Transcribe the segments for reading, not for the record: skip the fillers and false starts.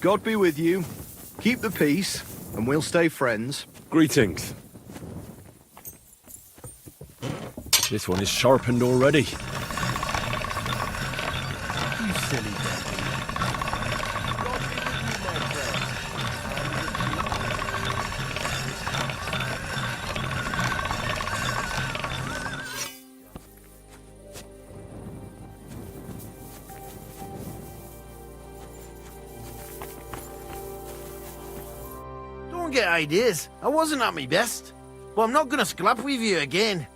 God be with you. Keep the peace, and we'll stay friends. Greetings. This one is sharpened already. You silly devil. Don't get ideas. I wasn't at my best. But I'm not gonna scrap with you again.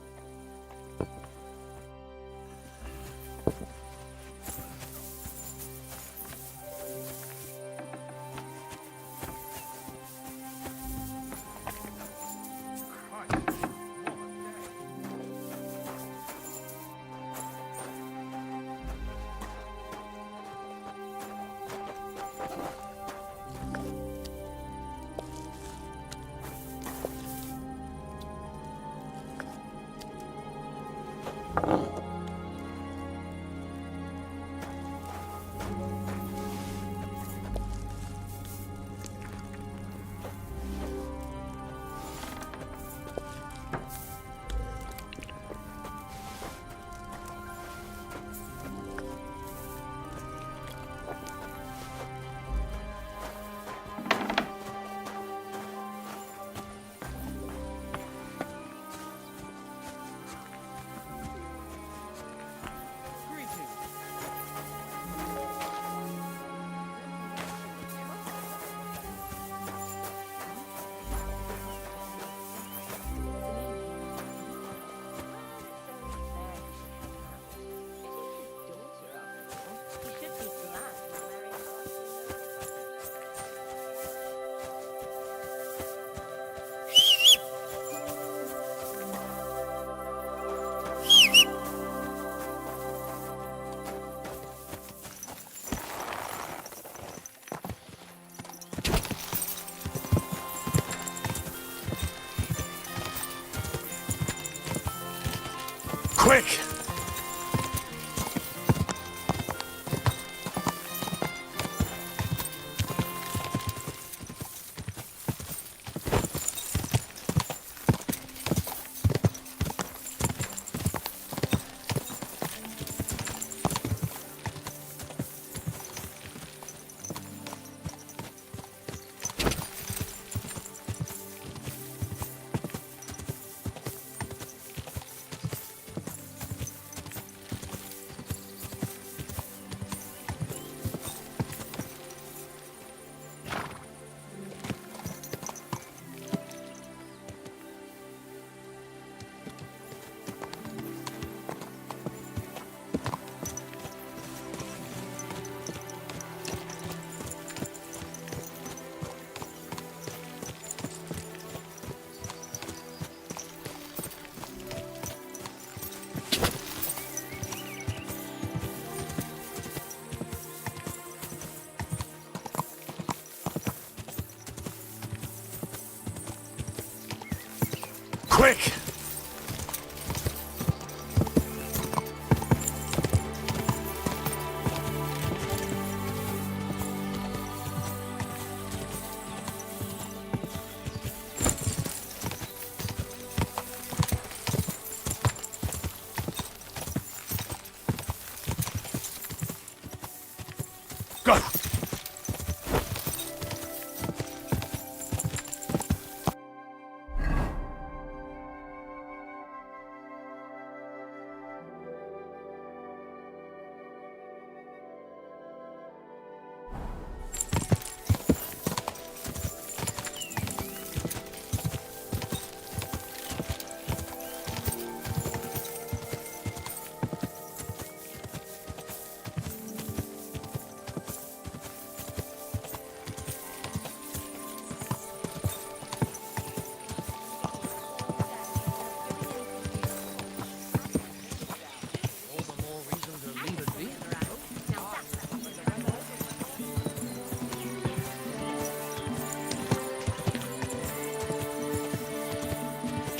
Quick! Quick! Go!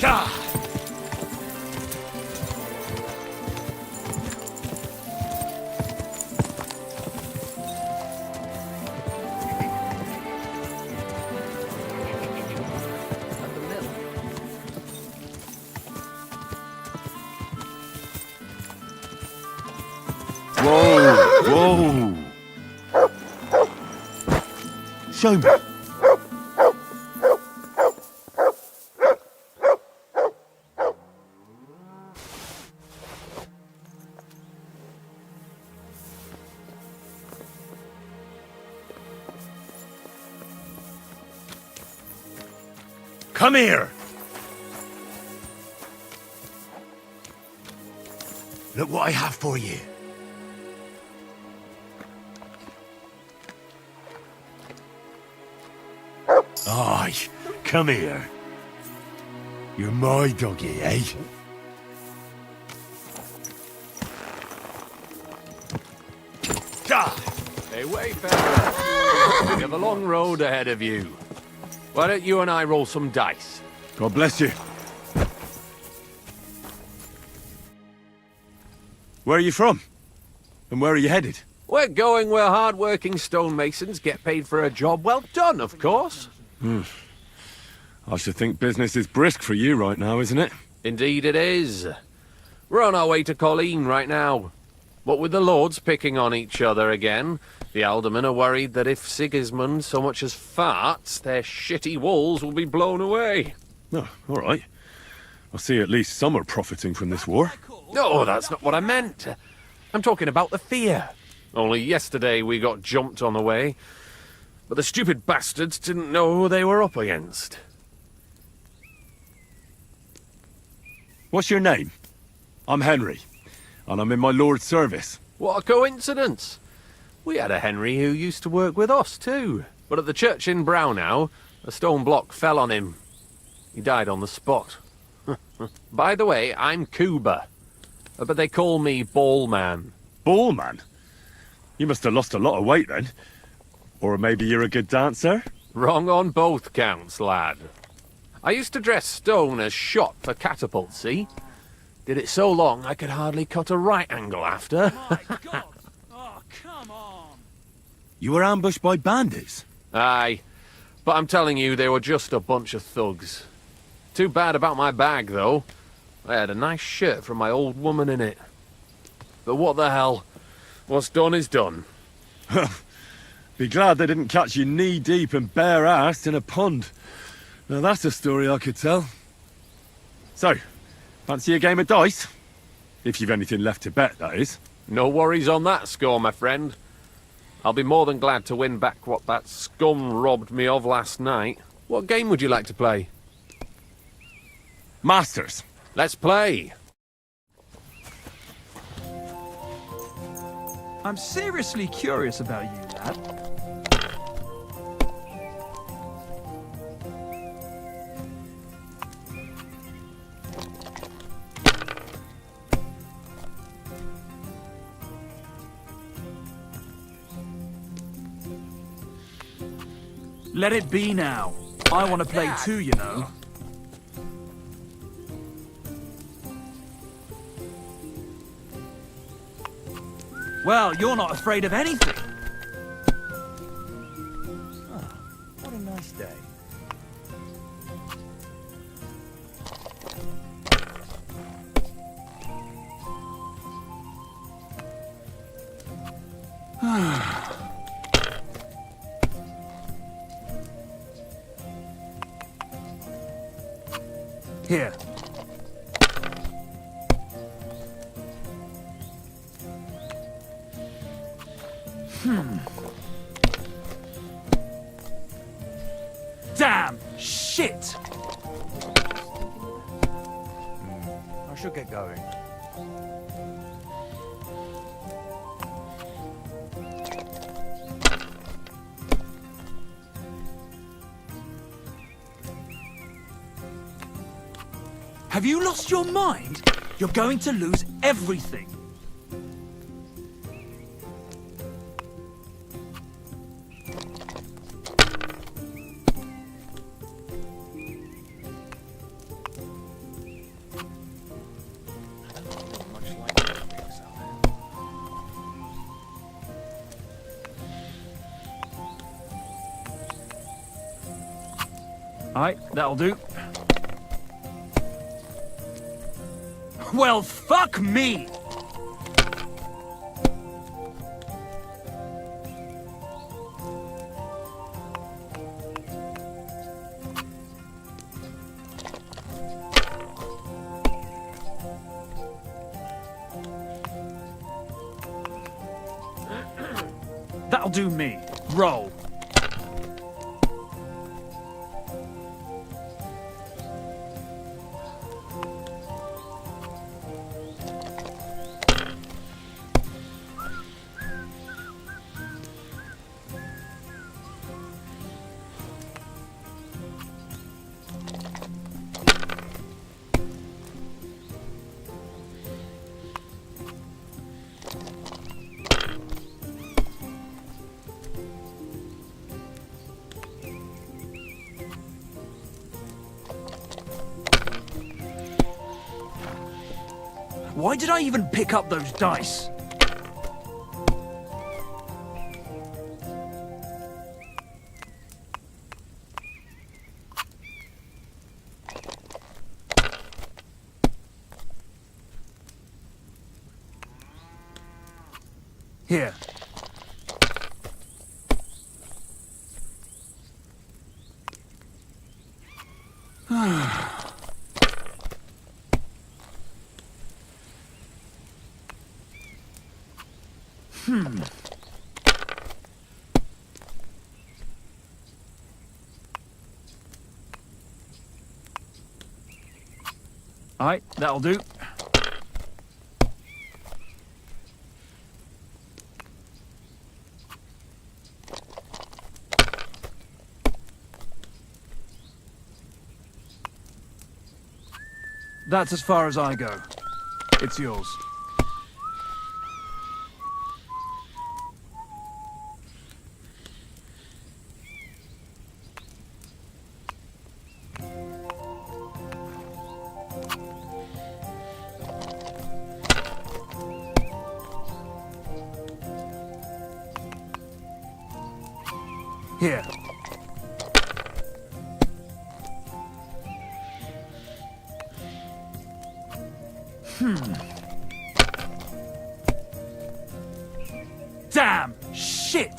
God! Whoa! Show me. Come here! Look what I have for you. Aye, come here. You're my doggy, eh? Hey, wayfarer. You have a long road ahead of you. Why don't you and I roll some dice? God bless you. Where are you from? And where are you headed? We're going where hard-working stonemasons get paid for a job well done, of course. I should think business is brisk for you right now, isn't it? Indeed it is. We're on our way to Colleen right now. What with the lords picking on each other again, the aldermen are worried that if Sigismund so much as farts, their shitty walls will be blown away. Oh, all right. I see at least some are profiting from this war. No, that's not what I meant. I'm talking about the fear. Only yesterday we got jumped on the way, but the stupid bastards didn't know who they were up against. What's your name? I'm Henry, and I'm in my lord's service. What a coincidence. We had a Henry who used to work with us too, but at the church in Brownhow, a stone block fell on him. He died on the spot. By the way, I'm Cuba, but they call me Ballman. Ballman? You must have lost a lot of weight then. Or maybe you're a good dancer? Wrong on both counts, lad. I used to dress stone as shot for catapults, see? Did it so long I could hardly cut a right angle after. My God! Oh, come on! You were ambushed by bandits? Aye, but I'm telling you, they were just a bunch of thugs. Too bad about my bag, though. I had a nice shirt from my old woman in it. But what the hell? What's done is done. Be glad they didn't catch you knee-deep and bare-assed in a pond. Now that's a story I could tell. So, fancy a game of dice? If you've anything left to bet, that is. No worries on that score, my friend. I'll be more than glad to win back what that scum robbed me of last night. What game would you like to play? Masters. Let's play. I'm seriously curious about you, lad. Let it be now. I want to play too, you know. Well, you're not afraid of anything. What a nice day. Here. Damn! Shit! I should get going. Have you lost your mind? You're going to lose everything. Alright, that'll do. Well, fuck me! That'll do me. Roll. Why did I even pick up those dice? Here. Alright, that'll do. That's as far as I go. It's yours. Here. Damn! Shit!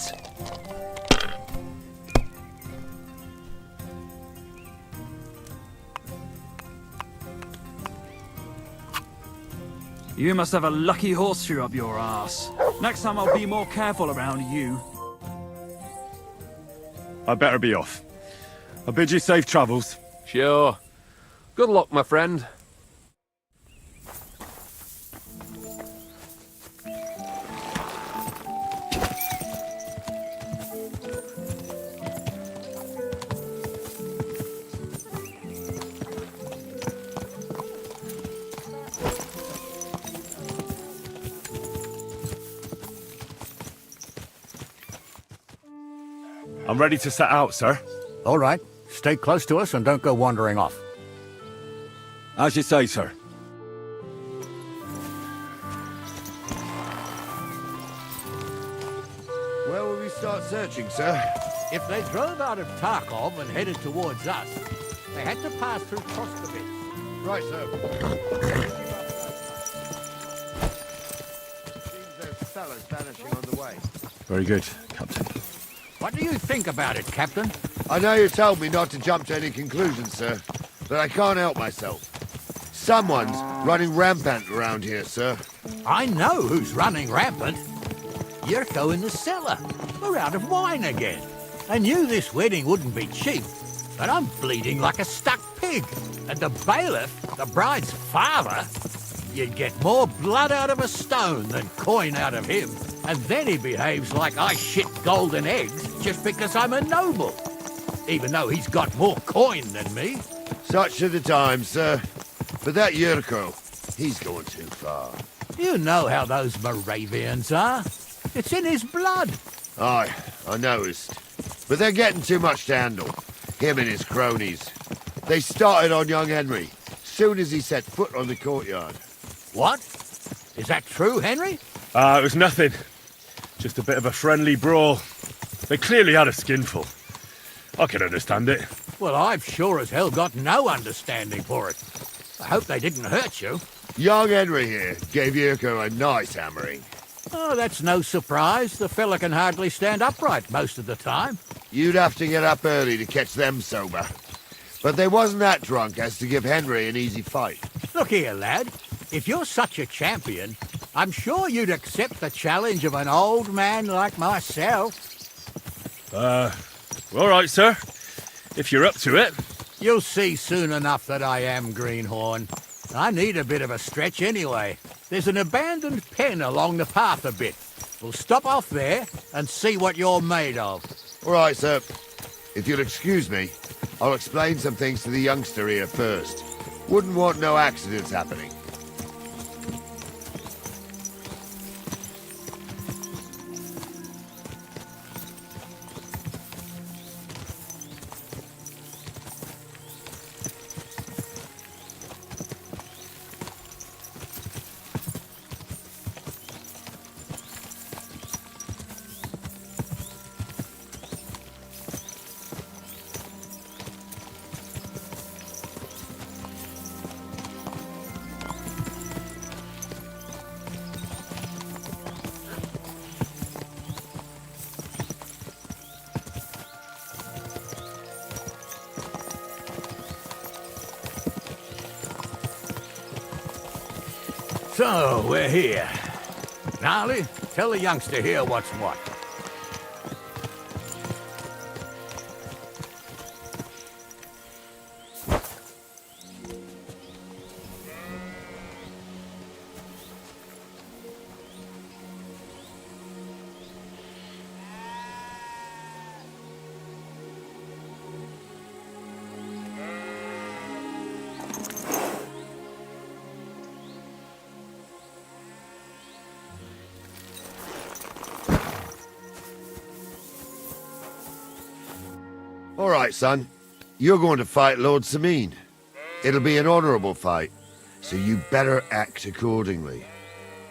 You must have a lucky horseshoe up your ass. Next time I'll be more careful around you. I better be off. I bid you safe travels. Sure. Good luck, my friend. I'm ready to set out, sir. All right. Stay close to us and don't go wandering off. As you say, sir. Where will we start searching, sir? If they drove out of Tarkov and headed towards us, they had to pass through Troskovitz. Right, sir. Seems there's fellas vanishing on the way. Very good, Captain. What do you think about it, Captain? I know you told me not to jump to any conclusions, sir, but I can't help myself. Someone's running rampant around here, sir. I know who's running rampant. Yurko in the cellar. We're out of wine again. I knew this wedding wouldn't be cheap, but I'm bleeding like a stuck pig. And the bailiff, the bride's father, you'd get more blood out of a stone than coin out of him. And then he behaves like I shit golden eggs just because I'm a noble. Even though he's got more coin than me. Such are the times, sir. But that Yurko, he's going too far. You know how those Moravians are. It's in his blood. Aye, I noticed. But they're getting too much to handle. Him and his cronies. They started on young Henry, soon as he set foot on the courtyard. What? Is that true, Henry? It was nothing. Just a bit of a friendly brawl. They clearly had a skinful. I can understand it. Well, I've sure as hell got no understanding for it. I hope they didn't hurt you. Young Henry here gave Yurko a nice hammering. Oh, that's no surprise. The fella can hardly stand upright most of the time. You'd have to get up early to catch them sober. But they wasn't that drunk as to give Henry an easy fight. Look here, lad. If you're such a champion, I'm sure you'd accept the challenge of an old man like myself. All right, sir. If you're up to it. You'll see soon enough that I am, Greenhorn. I need a bit of a stretch anyway. There's an abandoned pen along the path a bit. We'll stop off there and see what you're made of. All right, sir. If you'll excuse me, I'll explain some things to the youngster here first. Wouldn't want no accidents happening. So, we're here. Gnarly, tell the youngster here what's what. All right, son. You're going to fight Lord Sameen. It'll be an honourable fight, so you better act accordingly.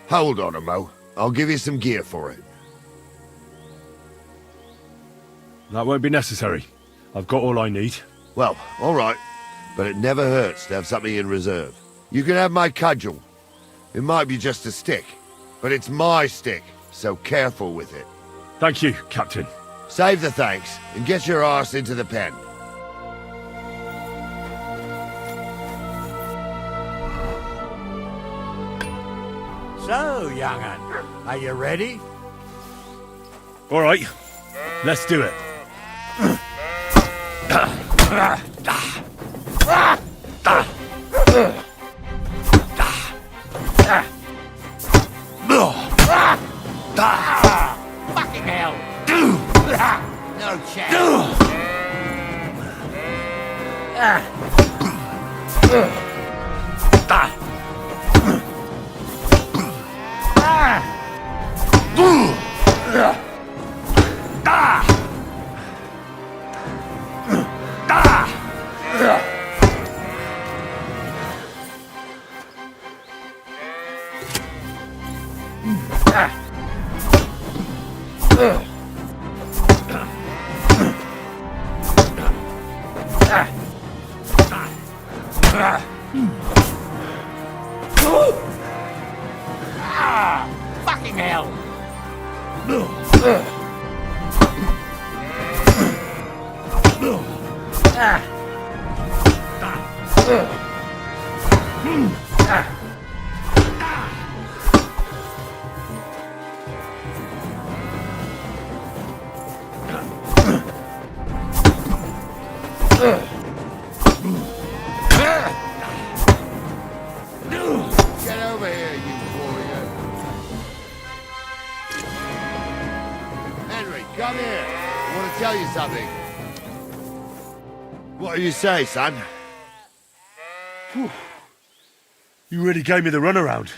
Hold on, Mo. I'll give you some gear for it. That won't be necessary. I've got all I need. Well, all right. But it never hurts to have something in reserve. You can have my cudgel. It might be just a stick, but it's my stick, so careful with it. Thank you, Captain. Save the thanks, and get your arse into the pen. So, young'un, are you ready? All right, let's do it. Fucking hell! No chance. Fucking hell! Get over here, you warrior. Henry, come here. I want to tell you something. What do you say, son? You really gave me the runaround.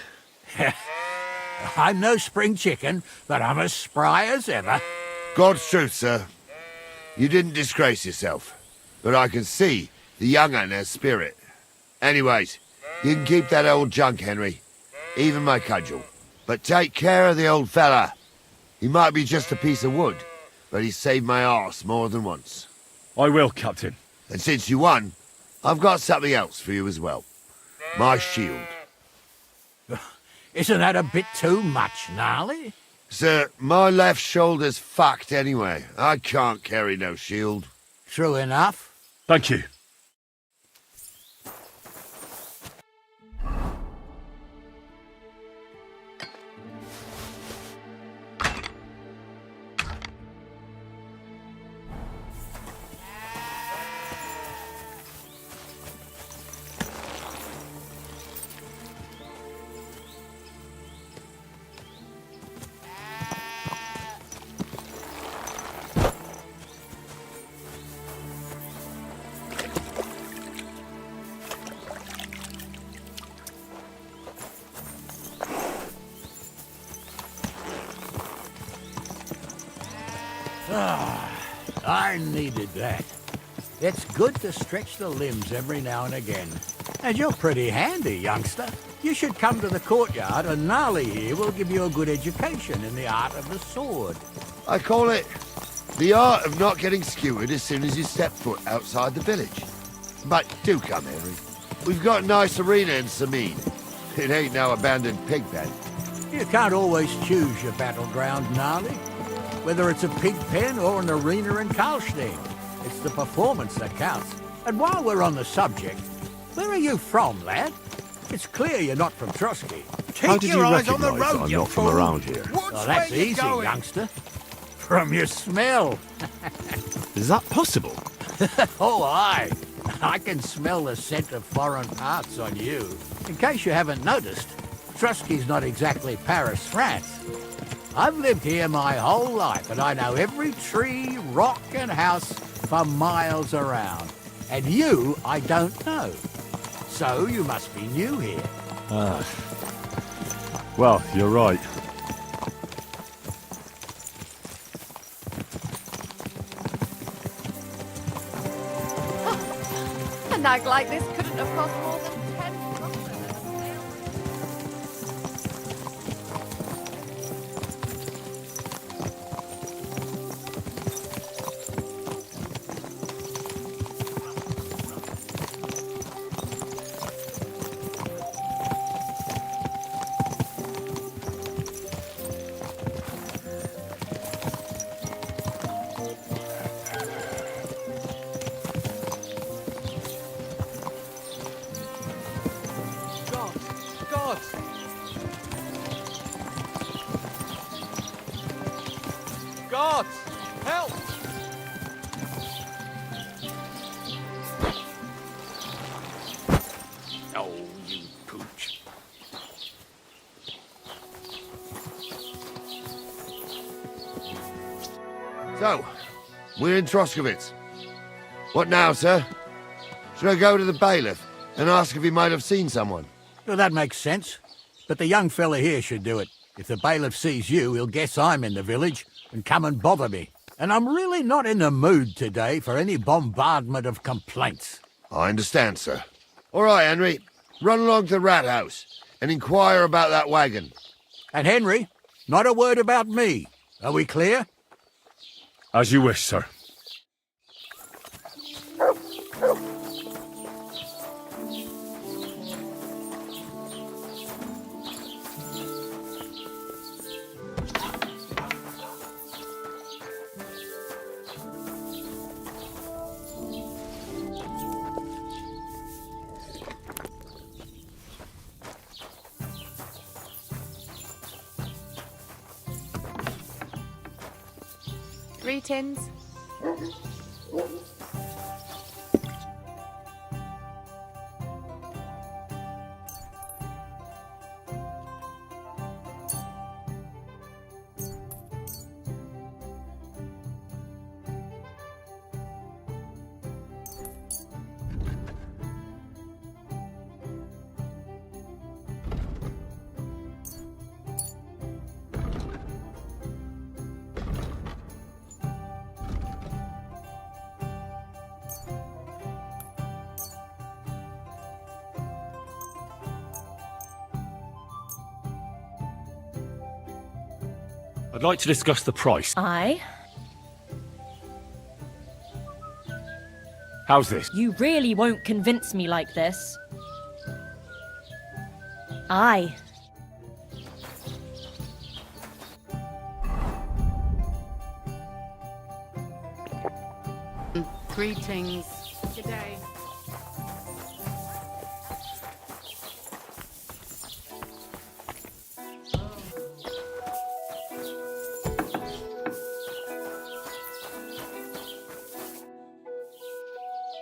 I'm no spring chicken, but I'm as spry as ever. God's truth, sir. You didn't disgrace yourself, but I can see the young un has spirit. Anyways, you can keep that old junk, Henry. Even my cudgel. But take care of the old fella. He might be just a piece of wood, but he saved my arse more than once. I will, Captain. And since you won, I've got something else for you as well. My shield. Isn't that a bit too much, Gnarly? Sir, my left shoulder's fucked anyway. I can't carry no shield. True enough. Thank you. I needed that. It's good to stretch the limbs every now and again. And you're pretty handy, youngster. You should come to the courtyard and Gnarly here will give you a good education in the art of the sword. I call it the art of not getting skewered as soon as you step foot outside the village. But do come, Henry. We've got a nice arena in Sameen. It ain't no abandoned pig pen. You can't always choose your battleground, Gnarly. Whether it's a pig pen or an arena in Karlstein, it's the performance that counts. And while we're on the subject, where are you from, lad? It's clear you're not from Trotsky. How did you recognise that I'm not from around here? Well, that's easy, youngster. From your smell. Is that possible? Oh, aye. I can smell the scent of foreign parts on you. In case you haven't noticed, Trotsky's not exactly Paris, France. I've lived here my whole life, and I know every tree, rock, and house for miles around. And you, I don't know. So you must be new here. Well, you're right. A nag like this couldn't have cost more than 10 crosses. God! Help! Oh, you pooch. So, we're in Troskowitz. What now, sir? Should I go to the bailiff and ask if he might have seen someone? Well, that makes sense. But the young fella here should do it. If the bailiff sees you, he'll guess I'm in the village and come and bother me. And I'm really not in the mood today for any bombardment of complaints. I understand, sir. All right, Henry. Run along to the rat house and inquire about that wagon. And Henry, not a word about me. Are we clear? As you wish, sir. Greetings. I'd like to discuss the price. Aye. How's this? You really won't convince me like this. Aye. Greetings. Good day.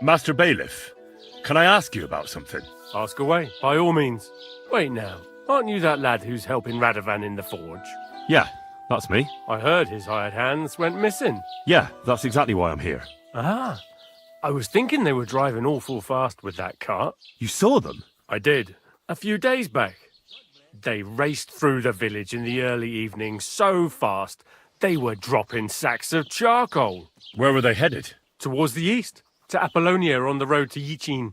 Master Bailiff, can I ask you about something? Ask away, by all means. Wait now, aren't you that lad who's helping Radovan in the forge? Yeah, that's me. I heard his hired hands went missing. Yeah, that's exactly why I'm here. Ah, I was thinking they were driving awful fast with that cart. You saw them? I did, a few days back. They raced through the village in the early evening so fast, They were dropping sacks of charcoal. Where were they headed? Towards the east, to Apollonia on the road to Yichin.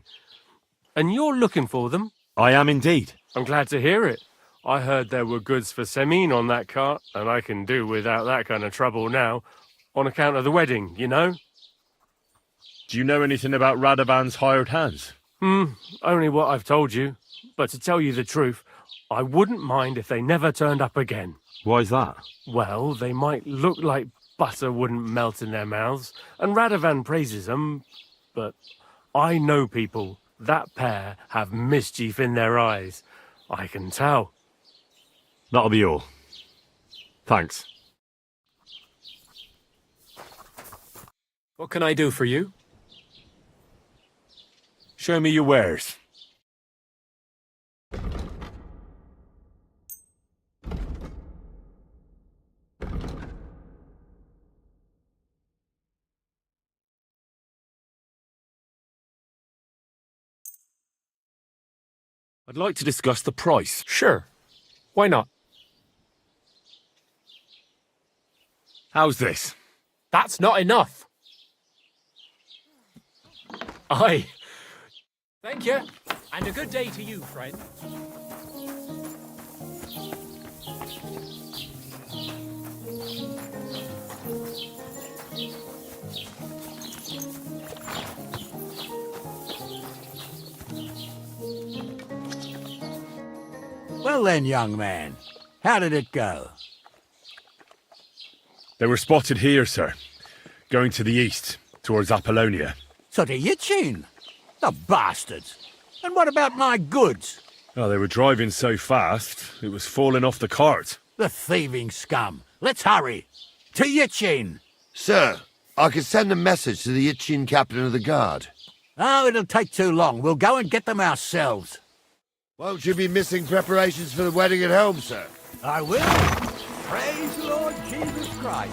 And you're looking for them? I am indeed. I'm glad to hear it. I heard there were goods for Semin on that cart, and I can do without that kind of trouble now, on account of the wedding, you know? Do you know anything about Radovan's hired hands? Only what I've told you. But to tell you the truth, I wouldn't mind if they never turned up again. Why's that? Well, they might look like butter wouldn't melt in their mouths, and Radovan praises them, but I know people. That pair have mischief in their eyes. I can tell. That'll be all. Thanks. What can I do for you? Show me your wares. I'd like to discuss the price. Sure. Why not? How's this? That's not enough. Aye. Thank you. And a good day to you, friend. Well then, young man, how did it go? They were spotted here, sir. Going to the east, towards Apollonia. So to Yichin? The bastards! And what about my goods? Oh, they were driving so fast, it was falling off the cart. The thieving scum! Let's hurry! To Yichin! Sir, I can send a message to the Itchin captain of the guard. Oh, it'll take too long. We'll go and get them ourselves. Won't you be missing preparations for the wedding at home, sir? I will. Praise the Lord Jesus Christ.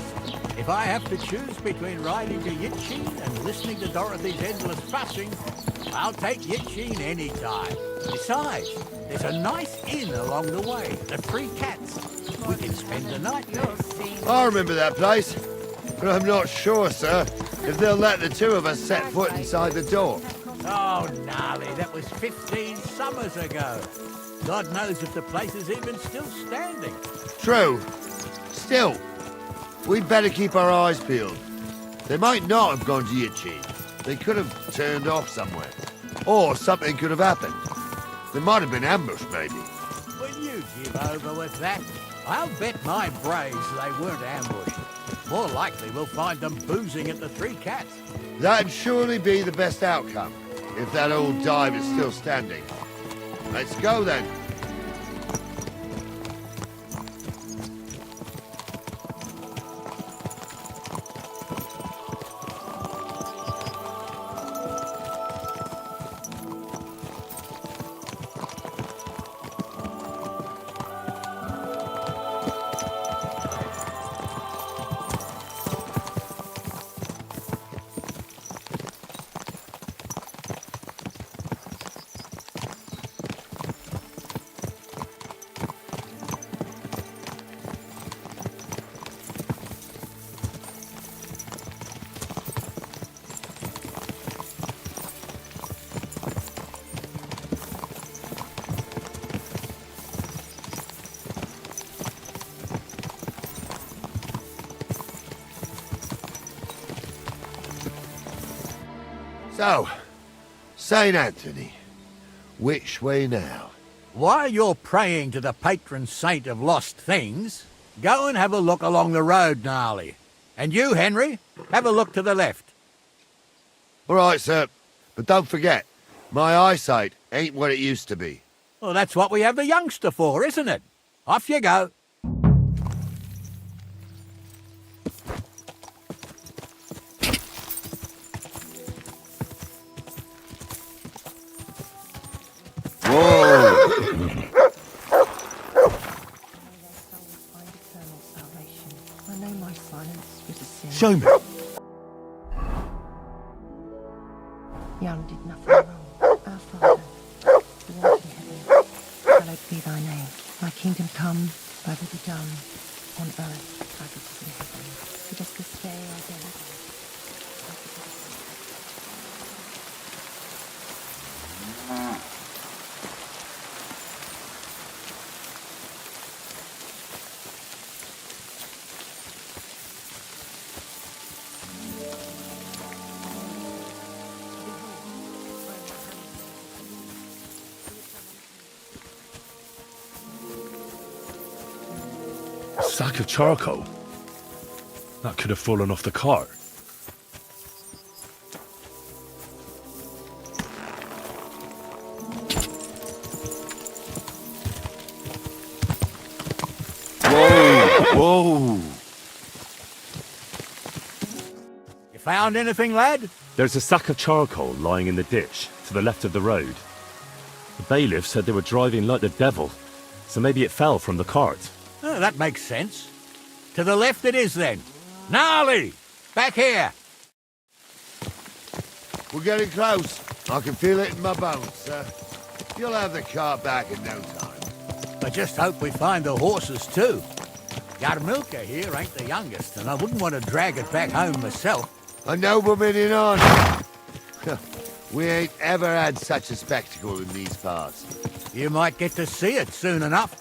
If I have to choose between riding to Yichin and listening to Dorothy's endless fussing, I'll take Yichin any time. Besides, there's a nice inn along the way, the Three Cats. We can spend the night there. I remember that place, but I'm not sure, sir, if they'll let the two of us set foot inside the door. Oh, gnarly, that was 15 summers ago. God knows if the place is even still standing. True. Still, we'd better keep our eyes peeled. They might not have gone to Yichin. They could have turned off somewhere. Or something could have happened. They might have been ambushed, maybe. Will you give over with that? I'll bet my braves they weren't ambushed. More likely we'll find them boozing at the Three Cats. That'd surely be the best outcome, if that old dive is still standing. Let's go, then. So, St. Anthony, which way now? While you're praying to the patron saint of lost things, go and have a look along the road, Gnarly. And you, Henry, have a look to the left. All right, sir. But don't forget, my eyesight ain't what it used to be. Well, that's what we have the youngster for, isn't it? Off you go. Show me. Young did nothing wrong. Our Father, who art in heaven, hallowed be thy name. Thy kingdom come, thy will be done, On earth, like it is in heaven. Give us this day our daily bread. A sack of charcoal? That could have fallen off the cart. Whoa! You found anything, lad? There's a sack of charcoal lying in the ditch to the left of the road. The bailiff said they were driving like the devil, so maybe it fell from the cart. Oh, that makes sense. To the left it is, then. Gnarly! Back here! We're getting close. I can feel it in my bones, sir. You'll have the cart back in no time. I just hope we find the horses, too. Yarmilka here ain't the youngest, and I wouldn't want to drag it back home myself. A nobleman in honour. We ain't ever had such a spectacle in these parts. You might get to see it soon enough.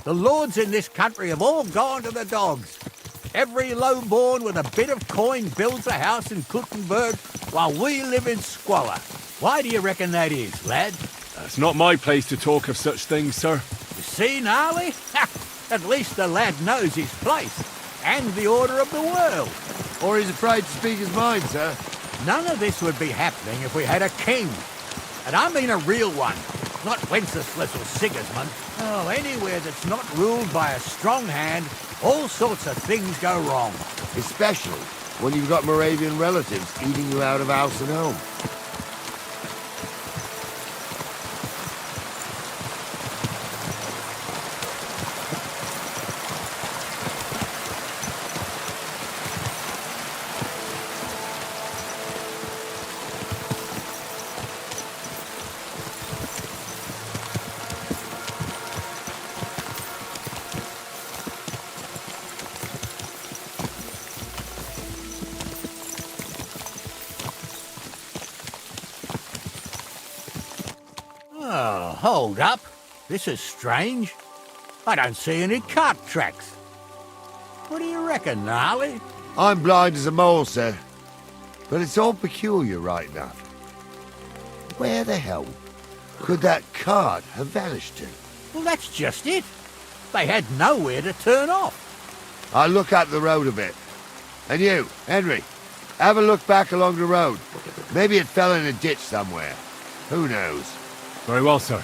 The lords in this country have all gone to the dogs. Every lowborn with a bit of coin builds a house in Kuttenberg while we live in squalor. Why do you reckon that is, lad? It's not my place to talk of such things, sir. You see, Gnarly? At least the lad knows his place and the order of the world. Or he's afraid to speak his mind, sir. None of this would be happening if we had a king. And I mean a real one, not Wenceslas or Sigismund. Oh, anywhere that's not ruled by a strong hand, all sorts of things go wrong. Especially when you've got Moravian relatives eating you out of house and home. Oh, hold up. This is strange. I don't see any cart tracks. What do you reckon, Gnarly? I'm blind as a mole, sir. But it's all peculiar right enough. Where the hell could that cart have vanished to? Well, that's just it. They had nowhere to turn off. I'll look up the road a bit. And you, Henry, have a look back along the road. Maybe it fell in a ditch somewhere. Who knows? Very well, sir.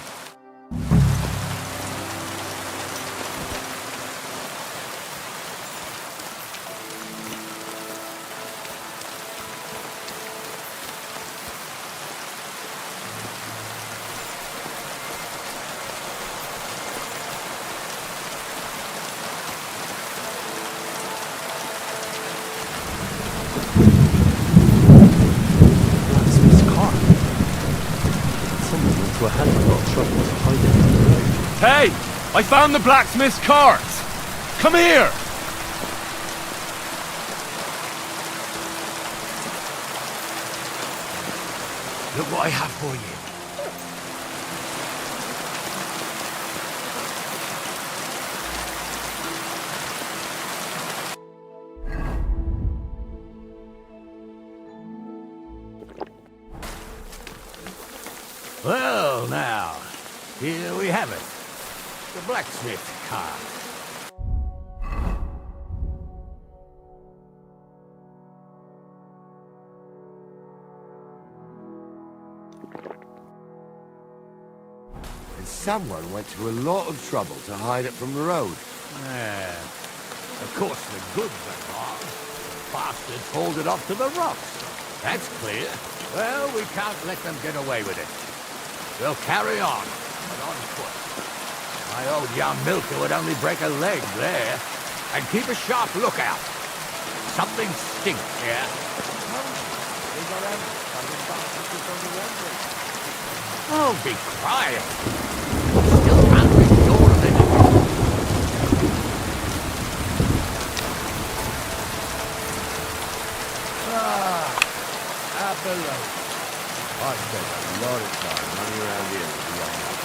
Hey! I found the blacksmith's cart! Come here! Look what I have for you. Well, now, here we have it. The blacksmith's cart. And someone went to a lot of trouble to hide it from the road. Yeah. Of course, the goods are gone. The bastards hauled it off to the rocks. That's clear. Well, we can't let them get away with it. We'll carry on, but on foot. My old Yarmilka would only break a leg there. And keep a sharp lookout. Something stinks here. Oh, be quiet. Still can't ignore them. below. I spent a lot of time running around here with the young lad.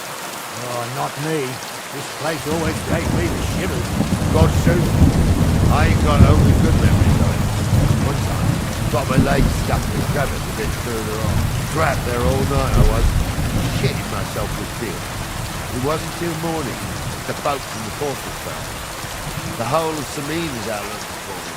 Oh, not me. This place always gave me the shivers. God's truth, I ain't got only good memories of it. One time, got my legs stuck in a crevice a bit further on. Trapped there all night I was, shitting myself with fear. It wasn't till morning the boat from the port was found. The whole of Samine is out looking for me.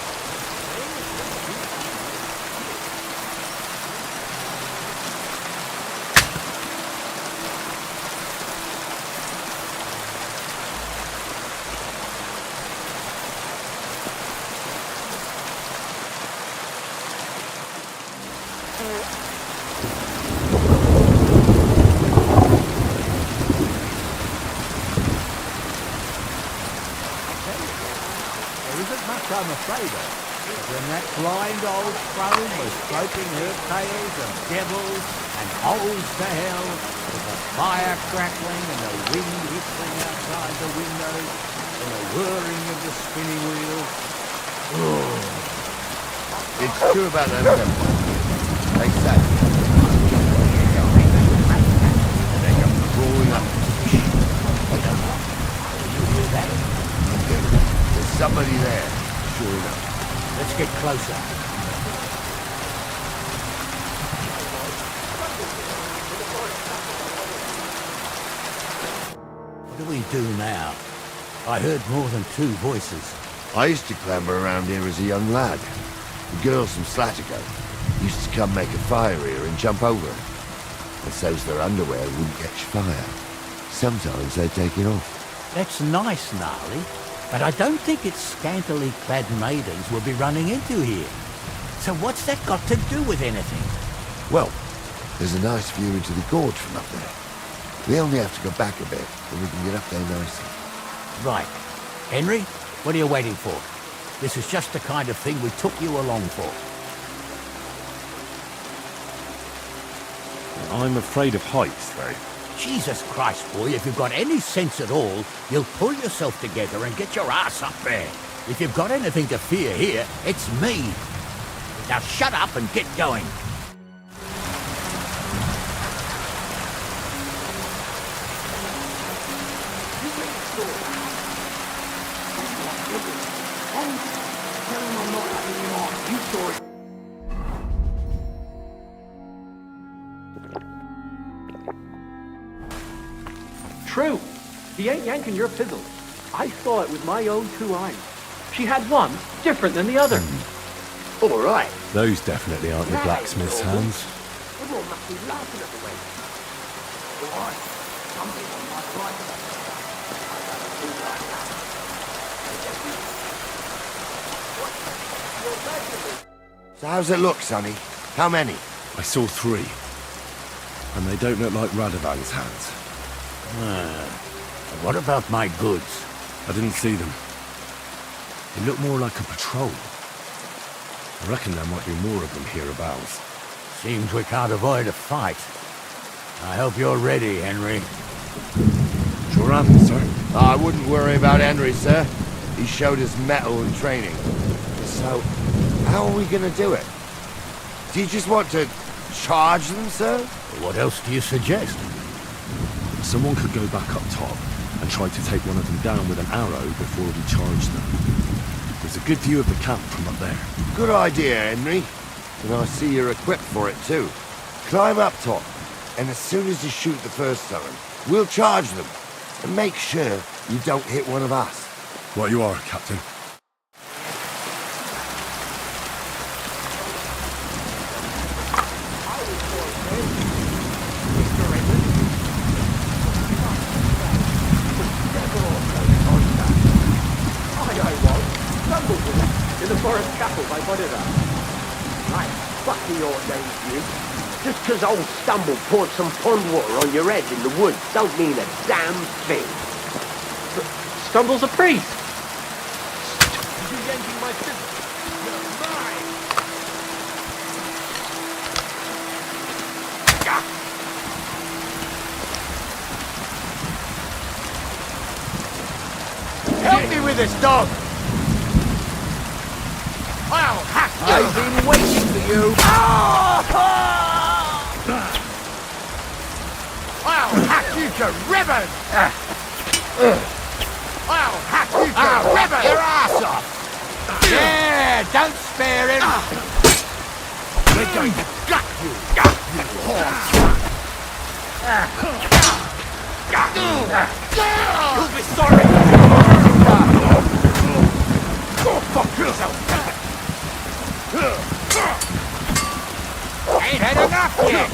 There isn't much I'm afraid of. When that blind old crone was stroking her tails and devils and holes to hell, with the fire crackling and the wind whistling outside the windows and the whirring of the spinning wheel. It's true about them temples. They say. And they come crawling up. You hear that? There's somebody there, sure enough. Let's get closer. What do we do now? I heard more than two voices. I used to clamber around here as a young lad. The girls from Slatico used to come make a fire here and jump over it. And so's their underwear wouldn't catch fire. Sometimes they'd take it off. That's nice, Gnarly, but I don't think it's scantily clad maidens we'll be running into here. So what's that got to do with anything? Well, there's a nice view into the gorge from up there. We only have to go back a bit, and we can get up there nicely. Right. Henry, what are you waiting for? This is just the kind of thing we took you along for. I'm afraid of heights, though. Jesus Christ, boy, if you've got any sense at all, you'll pull yourself together and get your ass up there. If you've got anything to fear here, it's me. Now shut up and get going. True. He ain't yanking your fiddle. I saw it with my own two eyes. She had one different than the other. All right. Those definitely aren't the blacksmith's hands. Everyone must be laughing at the way. All right. Something on my bike. So how's it look, Sonny? How many? I saw 3. And they don't look like Radovan's hands. What about my goods? I didn't see them. They look more like a patrol. I reckon there might be more of them hereabouts. Seems we can't avoid a fight. I hope you're ready, Henry. Sure am, sir. I wouldn't worry about Henry, sir. He showed us mettle and training. So, how are we gonna do it? Do you just want to charge them, sir? What else do you suggest? Someone could go back up top and try to take one of them down with an arrow before we charge them. There's a good view of the camp from up there. Good idea, Henry. And I see you're equipped for it, too. Climb up top, and as soon as you shoot the first time, we'll charge them. And make sure you don't hit one of us. Right you are, Captain. In the forest chapel by Bodega. Right, fuck your name, you. Just 'cause old Stumble poured some pond water on your head in the woods don't mean a damn thing. Stumble's a priest. You yanking my fiddle. You're mine. Help me with this dog! I've been waiting for you. to ribbons! I'll hack you to ribbons! Your ass off! Yeah, don't spare him! We're going to gut you, you horse! You'll be sorry! Go fuck yourself! Ain't had enough yet!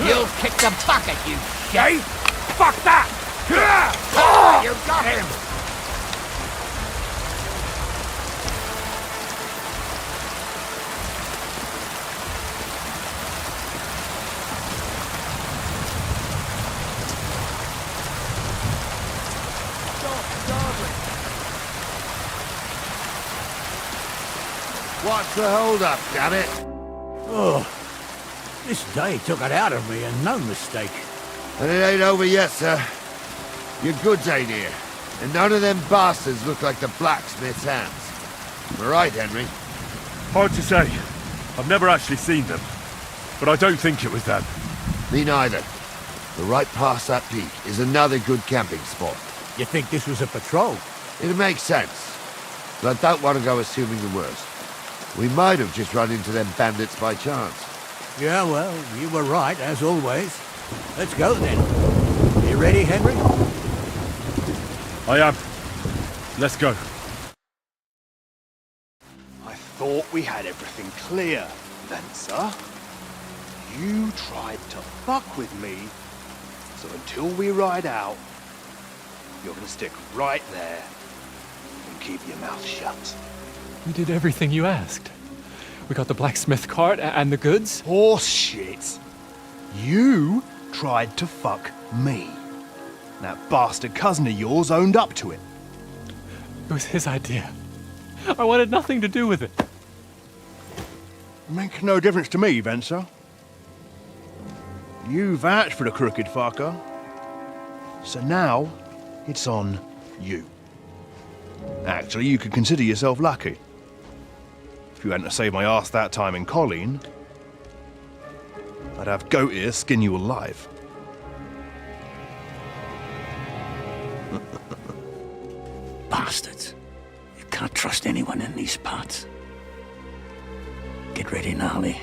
You'll kick the bucket, you shite! Fuck that! You got him! What's the hold-up, damn it? Oh, this day took it out of me, and no mistake. And it ain't over yet, sir. Your goods ain't here. And none of them bastards look like the blacksmith's hands. Am I right, Henry? Hard to say. I've never actually seen them. But I don't think it was them. Me neither. But right past that peak is another good camping spot. You think this was a patrol? It makes sense. But I don't want to go assuming the worst. We might have just run into them bandits by chance. Yeah, well, you were right, as always. Let's go, then. You ready, Henry? I am. Let's go. I thought we had everything clear, then, sir. You tried to fuck with me, so until we ride out, you're gonna stick right there and keep your mouth shut. We did everything you asked. We got the blacksmith cart and the goods. Horse shit. You tried to fuck me. That bastard cousin of yours owned up to it. It was his idea. I wanted nothing to do with it. Make no difference to me, Venser. You vouched for the crooked fucker. So now, it's on you. Actually, you could consider yourself lucky. If you hadn't saved my ass that time in Colleen, I'd have goat ear skin you alive. Bastards. You can't trust anyone in these parts. Get ready, Gnarly.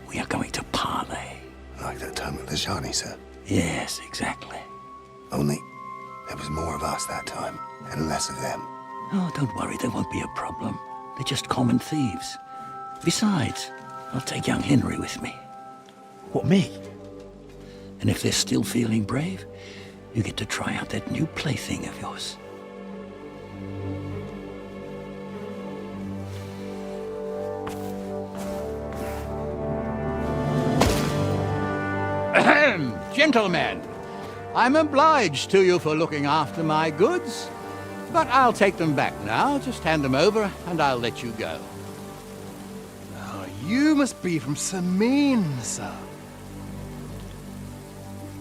We are going to parley. Like that time at the Shani, sir? Yes, exactly. Only there was more of us that time, and less of them. Oh, don't worry, there won't be a problem. They're just common thieves. Besides, I'll take young Henry with me. What, me? And if they're still feeling brave, you get to try out that new plaything of yours. Ahem, gentlemen, I'm obliged to you for looking after my goods, but I'll take them back now. Just hand them over, and I'll let you go. Oh, you must be from Samin, sir.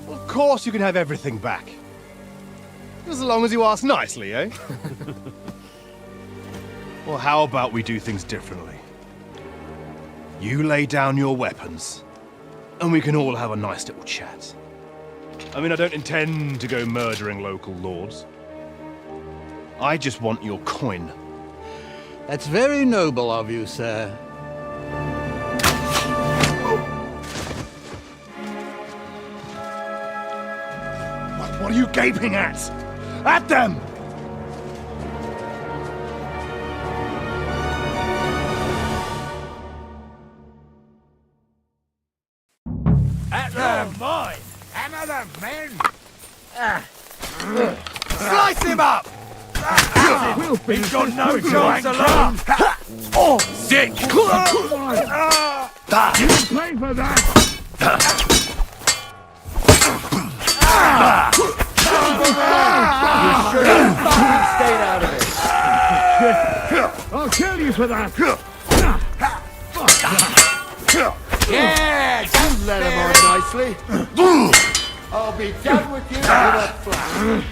Of course you can have everything back. As long as you ask nicely, eh? Well, how about we do things differently? You lay down your weapons, and we can all have a nice little chat. I mean, I don't intend to go murdering local lords. I just want your coin. That's very noble of you, sir. What are you gaping at? At them! At them! Mine! Hammer them, men! Slice him up! He's got no chance alone! Oh, sick! You pay for that! You should have fucking stayed out of it! I'll kill you for that! Yeah, You let him on nicely! I'll be done with you in a flash!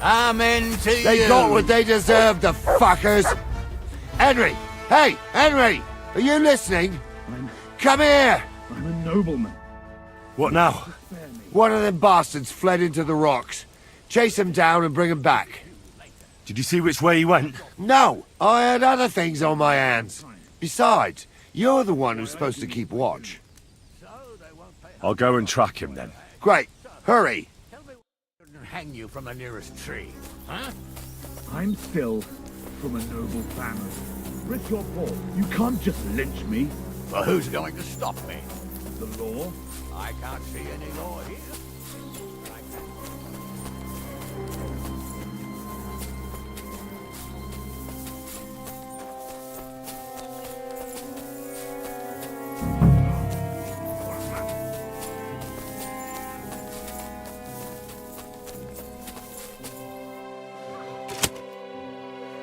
Amen to you. They got what they deserved, the fuckers. Henry! Hey, Henry! Are you listening? Come here! I'm a nobleman. What now? One of them bastards fled into the rocks. Chase him down and bring him back. Did you see which way he went? No, I had other things on my hands. Besides, you're the one who's supposed to keep watch. I'll go and track him then. Great. Hurry. Hang you from the nearest tree, huh? I'm still from a noble family. Rich or poor, you can't just lynch me. Well, who's going to stop me? The law? I can't see any law here.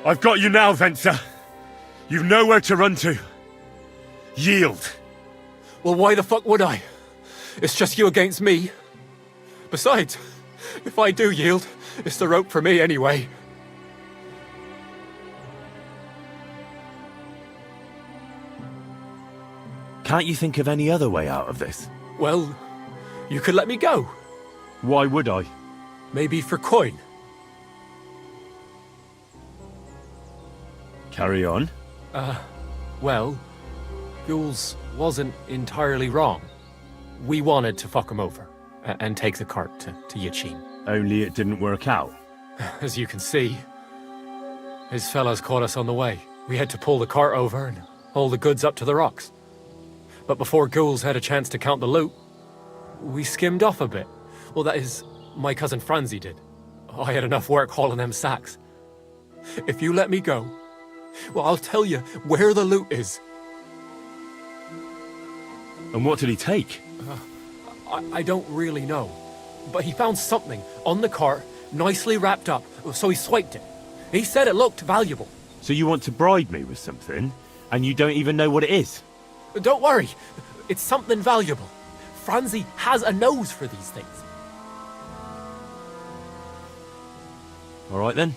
I've got you now, Venser. You've nowhere to run to. Yield. Well, why the fuck would I? It's just you against me. Besides, if I do yield, it's the rope for me anyway. Can't you think of any other way out of this? Well, you could let me go. Why would I? Maybe for coin. Carry on. Well, Jules wasn't entirely wrong. We wanted to fuck him over and take the cart to Yachin. Only it didn't work out. As you can see, his fellows caught us on the way. We had to pull the cart over and haul the goods up to the rocks. But before Jules had a chance to count the loot, we skimmed off a bit. Well, that is, my cousin Franzi did. I had enough work hauling them sacks. If you let me go, well, I'll tell you where the loot is. And what did he take? I don't really know. But he found something on the cart, nicely wrapped up, so he swiped it. He said it looked valuable. So you want to bribe me with something, and you don't even know what it is? Don't worry, it's something valuable. Franzi has a nose for these things. All right then.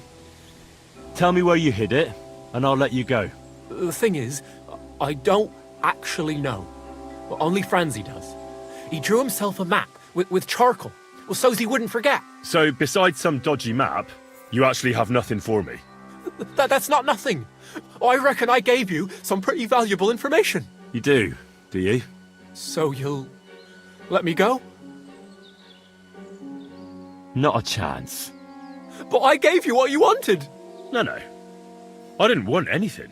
Tell me where you hid it, and I'll let you go. The thing is, I don't actually know. Well, only Franzi does. He drew himself a map with charcoal, well, so's he wouldn't forget. So, besides some dodgy map, you actually have nothing for me? That's not nothing. I reckon I gave you some pretty valuable information. You do you? So you'll let me go? Not a chance. But I gave you what you wanted. No. I didn't want anything.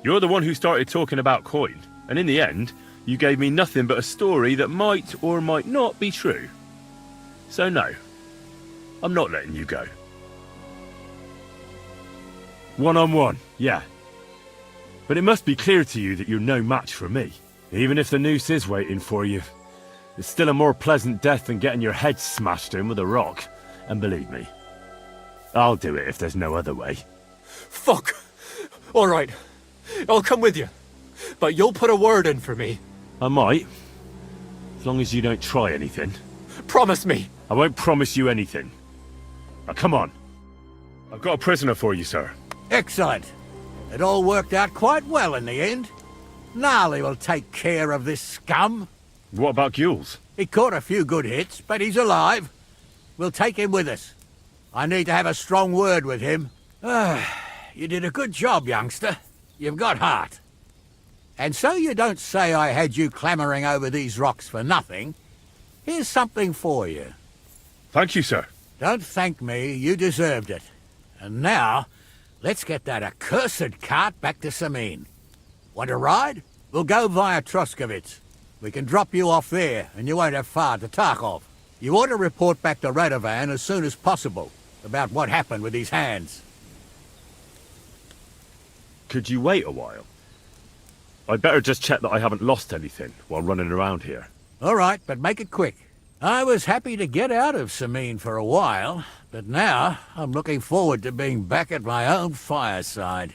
You're the one who started talking about coin, and in the end, you gave me nothing but a story that might or might not be true. So no, I'm not letting you go. One-on-one, yeah. But it must be clear to you that you're no match for me. Even if the noose is waiting for you, it's still a more pleasant death than getting your head smashed in with a rock. And believe me, I'll do it if there's no other way. Fuck! All right, I'll come with you. But you'll put a word in for me. I might. As long as you don't try anything. Promise me. I won't promise you anything. Now come on. I've got a prisoner for you, sir. Excellent. It all worked out quite well in the end. Gnarly will take care of this scum. What about Gules? He caught a few good hits, but he's alive. We'll take him with us. I need to have a strong word with him. You did a good job, youngster. You've got heart. And so you don't say I had you clambering over these rocks for nothing. Here's something for you. Thank you, sir. Don't thank me, you deserved it. And now, let's get that accursed cart back to Samin. Want a ride? We'll go via Troskovitz. We can drop you off there, and you won't have far to Tarkov. You ought to report back to Radovan as soon as possible about what happened with these hands. Could you wait a while? I'd better just check that I haven't lost anything while running around here. All right, but make it quick. I was happy to get out of Samin for a while, but now I'm looking forward to being back at my own fireside.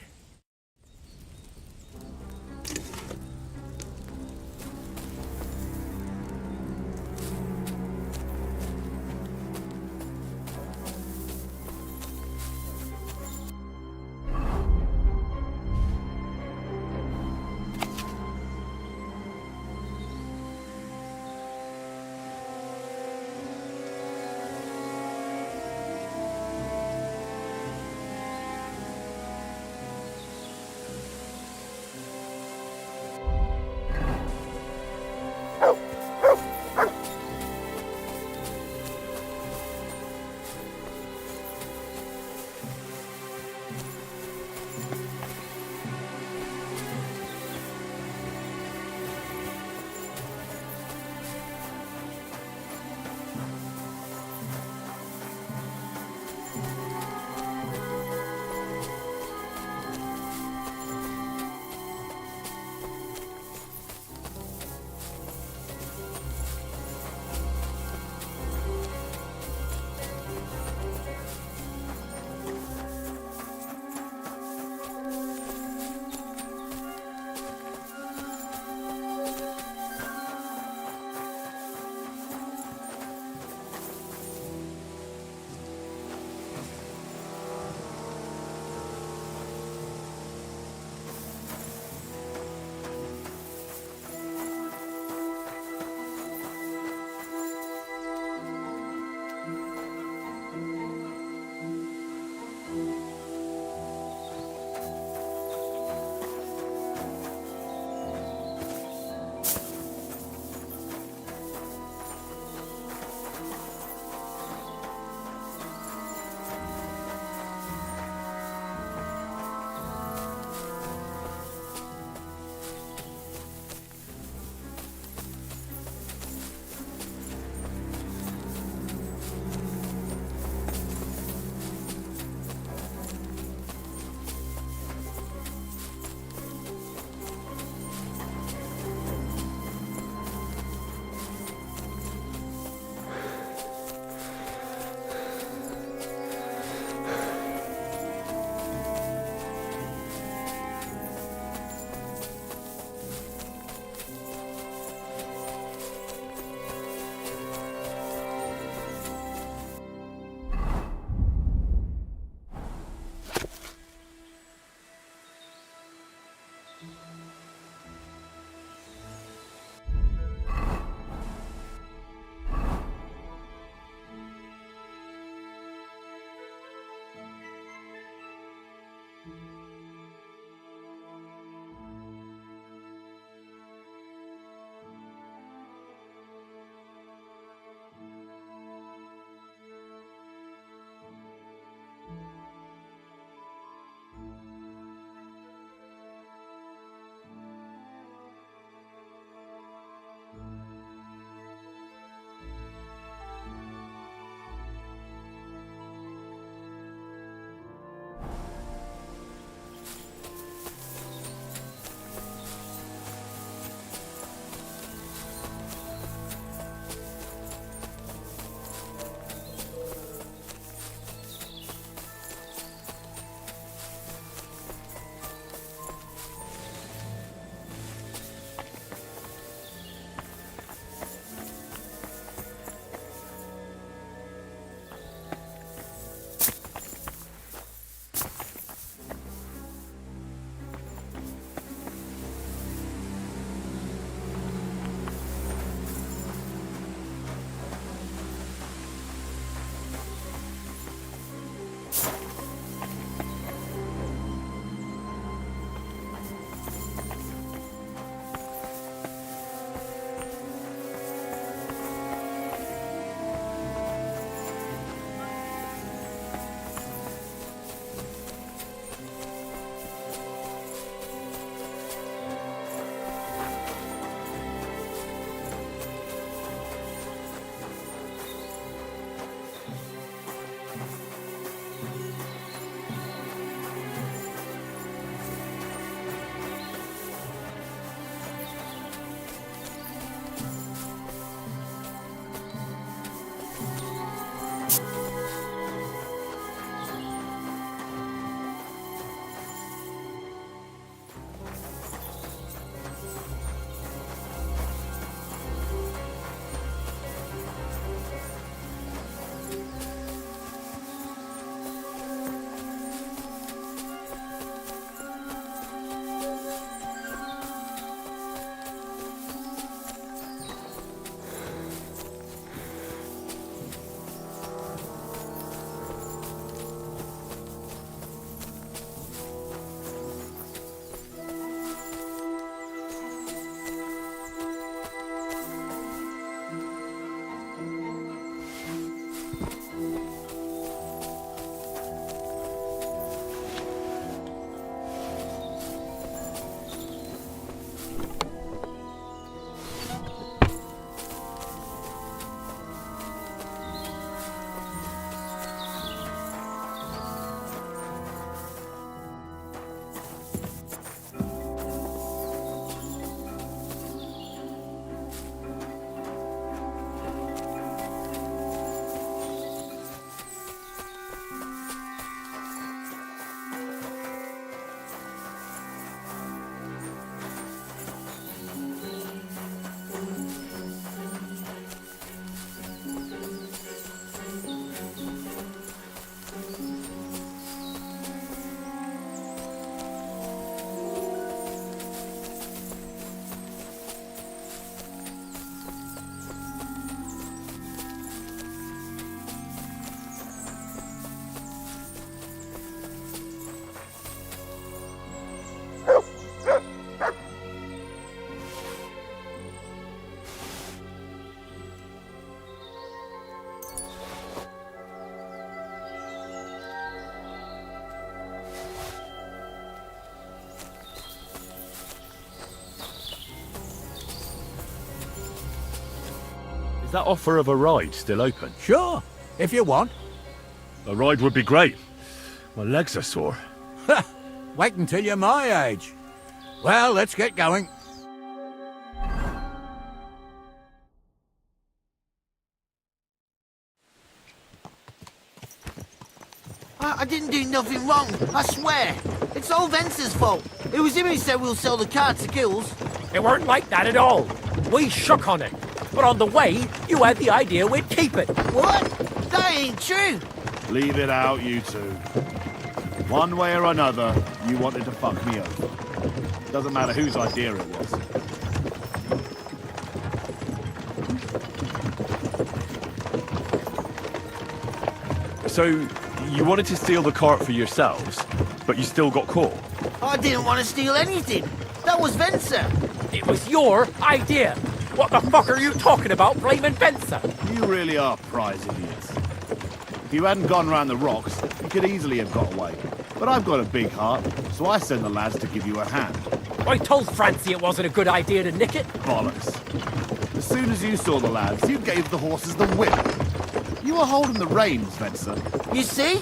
Is that offer of a ride still open? Sure, if you want. A ride would be great. My legs are sore. Wait until you're my age. Well, let's get going. I didn't do nothing wrong, I swear. It's all Vence's fault. It was him who said we'll sell the car to Gills. It weren't like that at all. We shook on it. But on the way, you had the idea we'd keep it. What? That ain't true. Leave it out, you two. One way or another, you wanted to fuck me over. Doesn't matter whose idea it was. So, you wanted to steal the cart for yourselves, but you still got caught? I didn't want to steal anything. That was Vencer. It was your idea. What the fuck are you talking about, blaming Benson? You really are prize idiots. If you hadn't gone round the rocks, you could easily have got away. But I've got a big heart, so I sent the lads to give you a hand. I told Francie it wasn't a good idea to nick it. Bollocks. As soon as you saw the lads, you gave the horses the whip. You were holding the reins, Vencer. You see?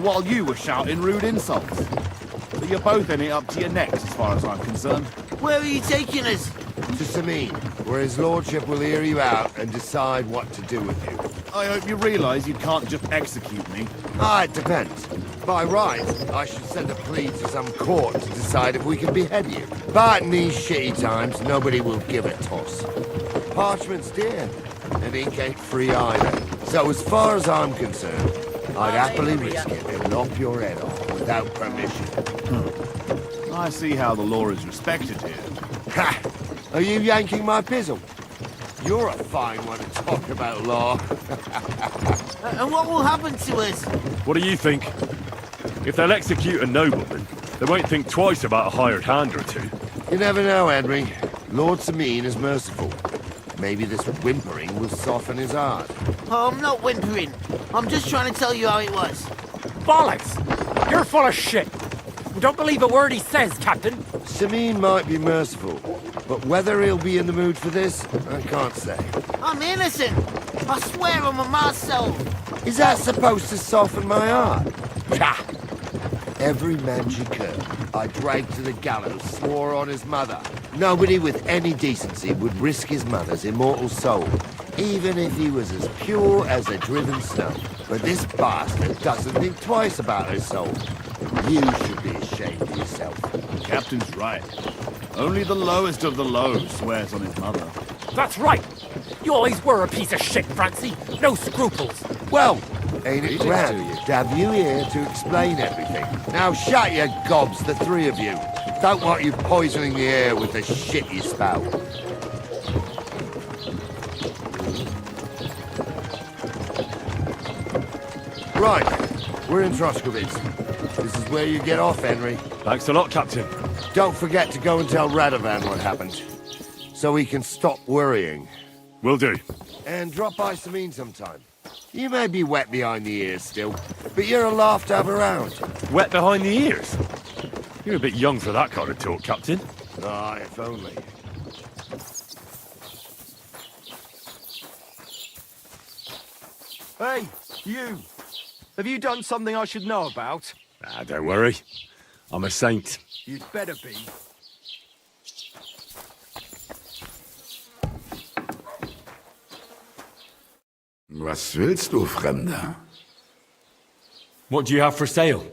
While you were shouting rude insults. But you're both in it up to your necks, as far as I'm concerned. Where are you taking us? To Sameen, where his lordship will hear you out and decide what to do with you. I hope you realise you can't just execute me. Ah, it depends. By right, I should send a plea to some court to decide if we can behead you. But in these shitty times, nobody will give a toss. Parchment's dear, and ink ain't free either. So as far as I'm concerned, I'd happily risk it and lop your head off without permission. I see how the law is respected here. Ha! Are you yanking my pizzle? You're a fine one to talk about law. And what will happen to us? What do you think? If they'll execute a nobleman, they won't think twice about a hired hand or two. You never know, Henry. Lord Sameen is merciful. Maybe this whimpering will soften his heart. Oh, I'm not whimpering. I'm just trying to tell you how it was. Bollocks! You're full of shit. Don't believe a word he says, Captain. Sameen might be merciful, but whether he'll be in the mood for this, I can't say. I'm innocent. I swear I'm a Marcel. Is that supposed to soften my heart? Pah! Every man she could, I dragged to the gallows, swore on his mother. Nobody with any decency would risk his mother's immortal soul, even if he was as pure as a driven snow. But this bastard doesn't think twice about her soul. You should be ashamed of yourself. The captain's right. Only the lowest of the low swears on his mother. That's right. You always were a piece of shit, Francie. No scruples. Well, ain't it grand to have you here to explain everything? Now shut your gobs, the three of you. Don't want you poisoning the air with the shit you spout. Right, we're in Troskowitz. This is where you get off, Henry. Thanks a lot, Captain. Don't forget to go and tell Radovan what happened, so he can stop worrying. Will do. And drop by Sameen sometime. You may be wet behind the ears still, but you're a laugh to have around. Wet behind the ears? You're a bit young for that kind of talk, Captain. Ah, if only. Hey, you! Have you done something I should know about? Ah, don't worry. I'm a saint. You'd better be. Was willst du, Fremder? What do you have for sale?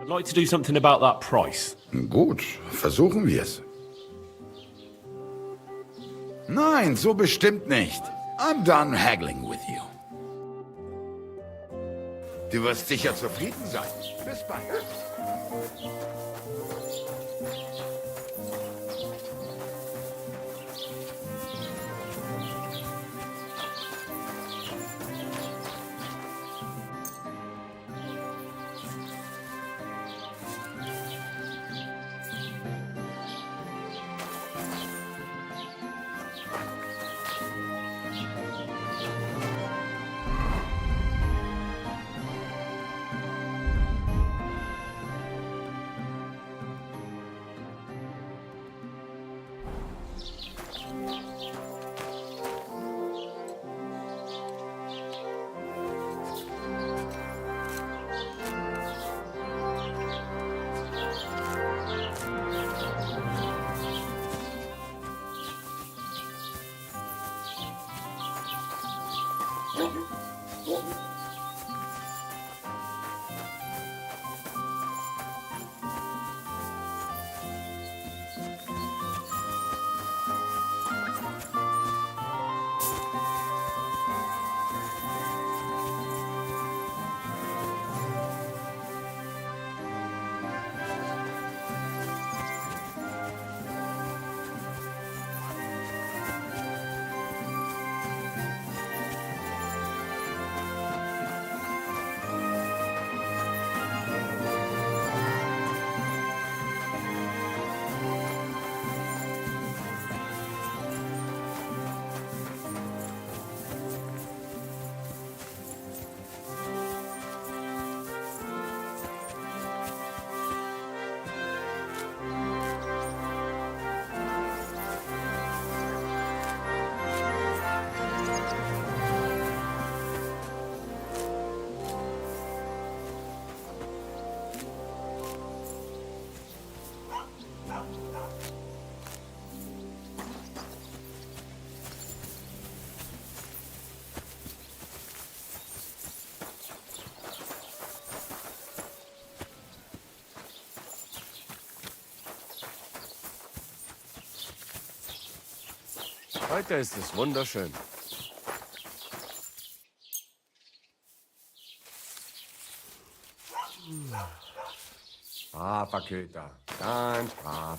I'd like to do something about that price. Gut, versuchen wir's. Nein, so bestimmt nicht. I'm done haggling with you. Du wirst sicher zufrieden sein. Bis bald. Heute ist es wunderschön. Braver Köter, ganz brav.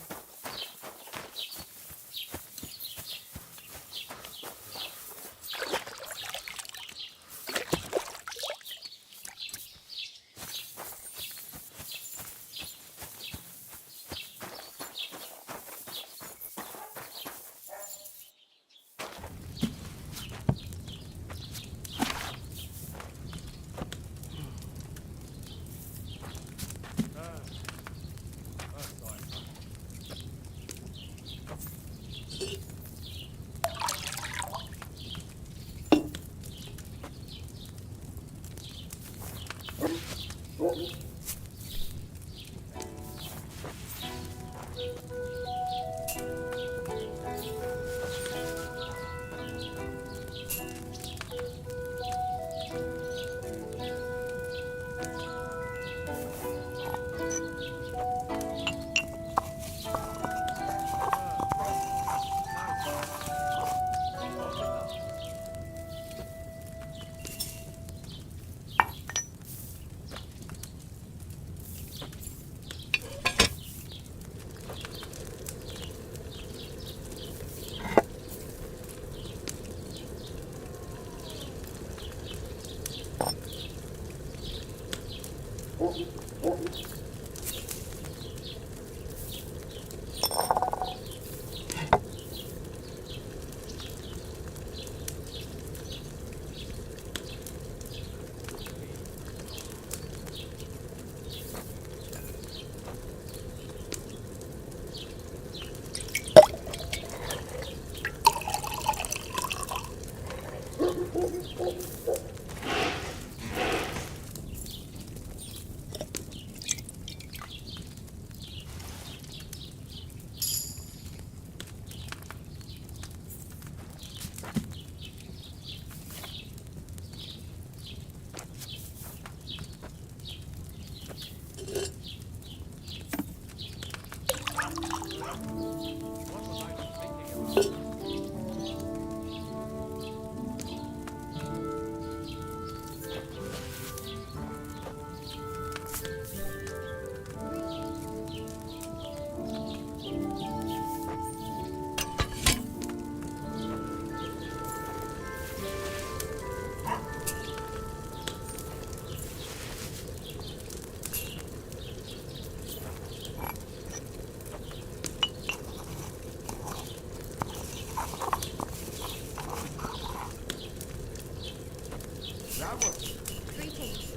Greetings.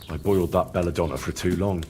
I boiled that belladonna for too long.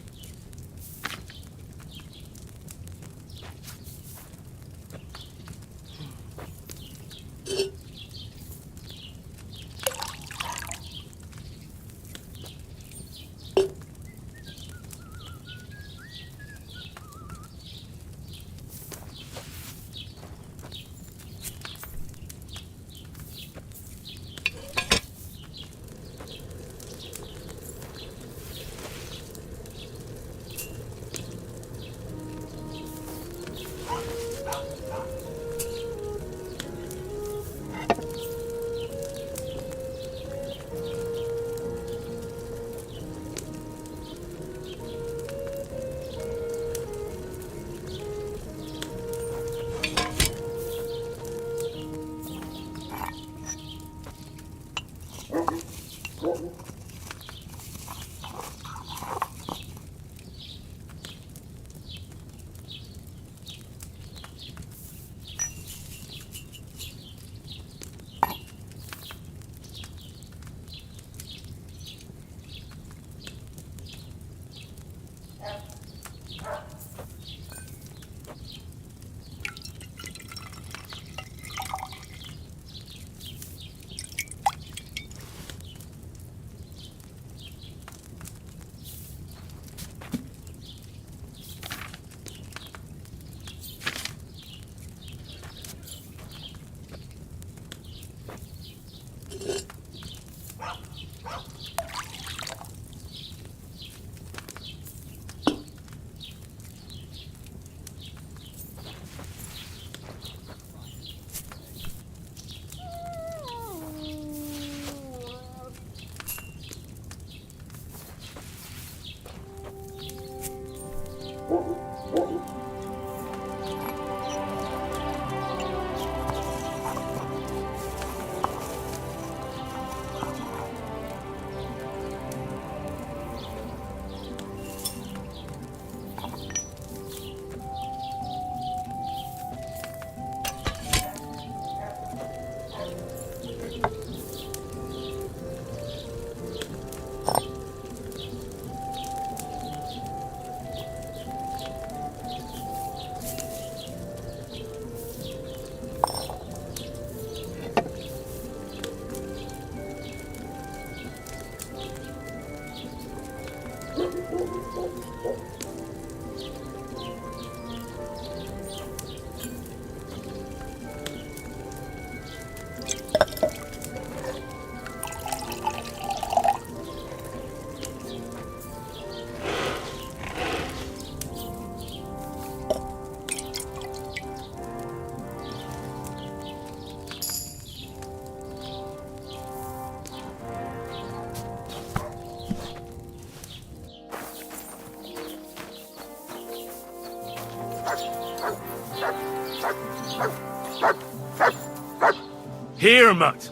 Here, mutt!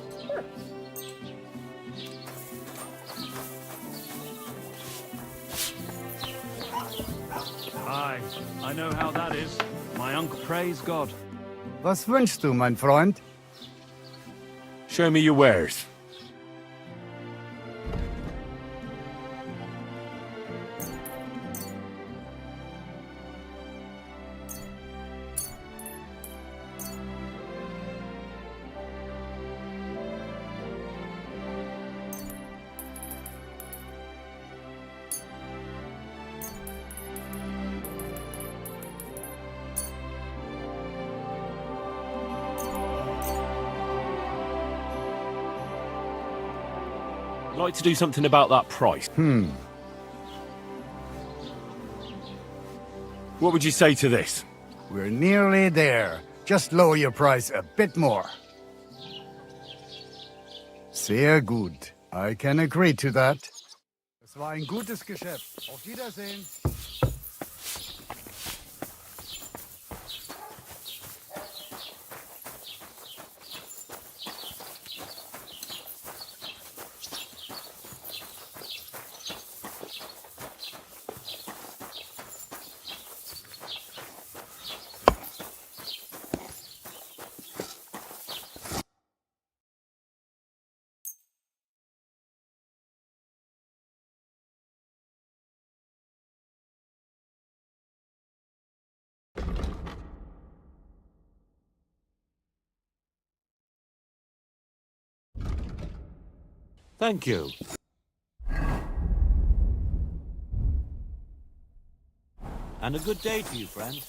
Aye, I know how that is. My uncle prays God. Was wünschst du, mein Freund? Show me your wares. Like to do something about that price. What would you say to this? We're nearly there. Just lower your price a bit more. Sehr gut. I can agree to that. Es war ein gutes Geschäft. Auf Wiedersehen. Thank you. And a good day to you, friend.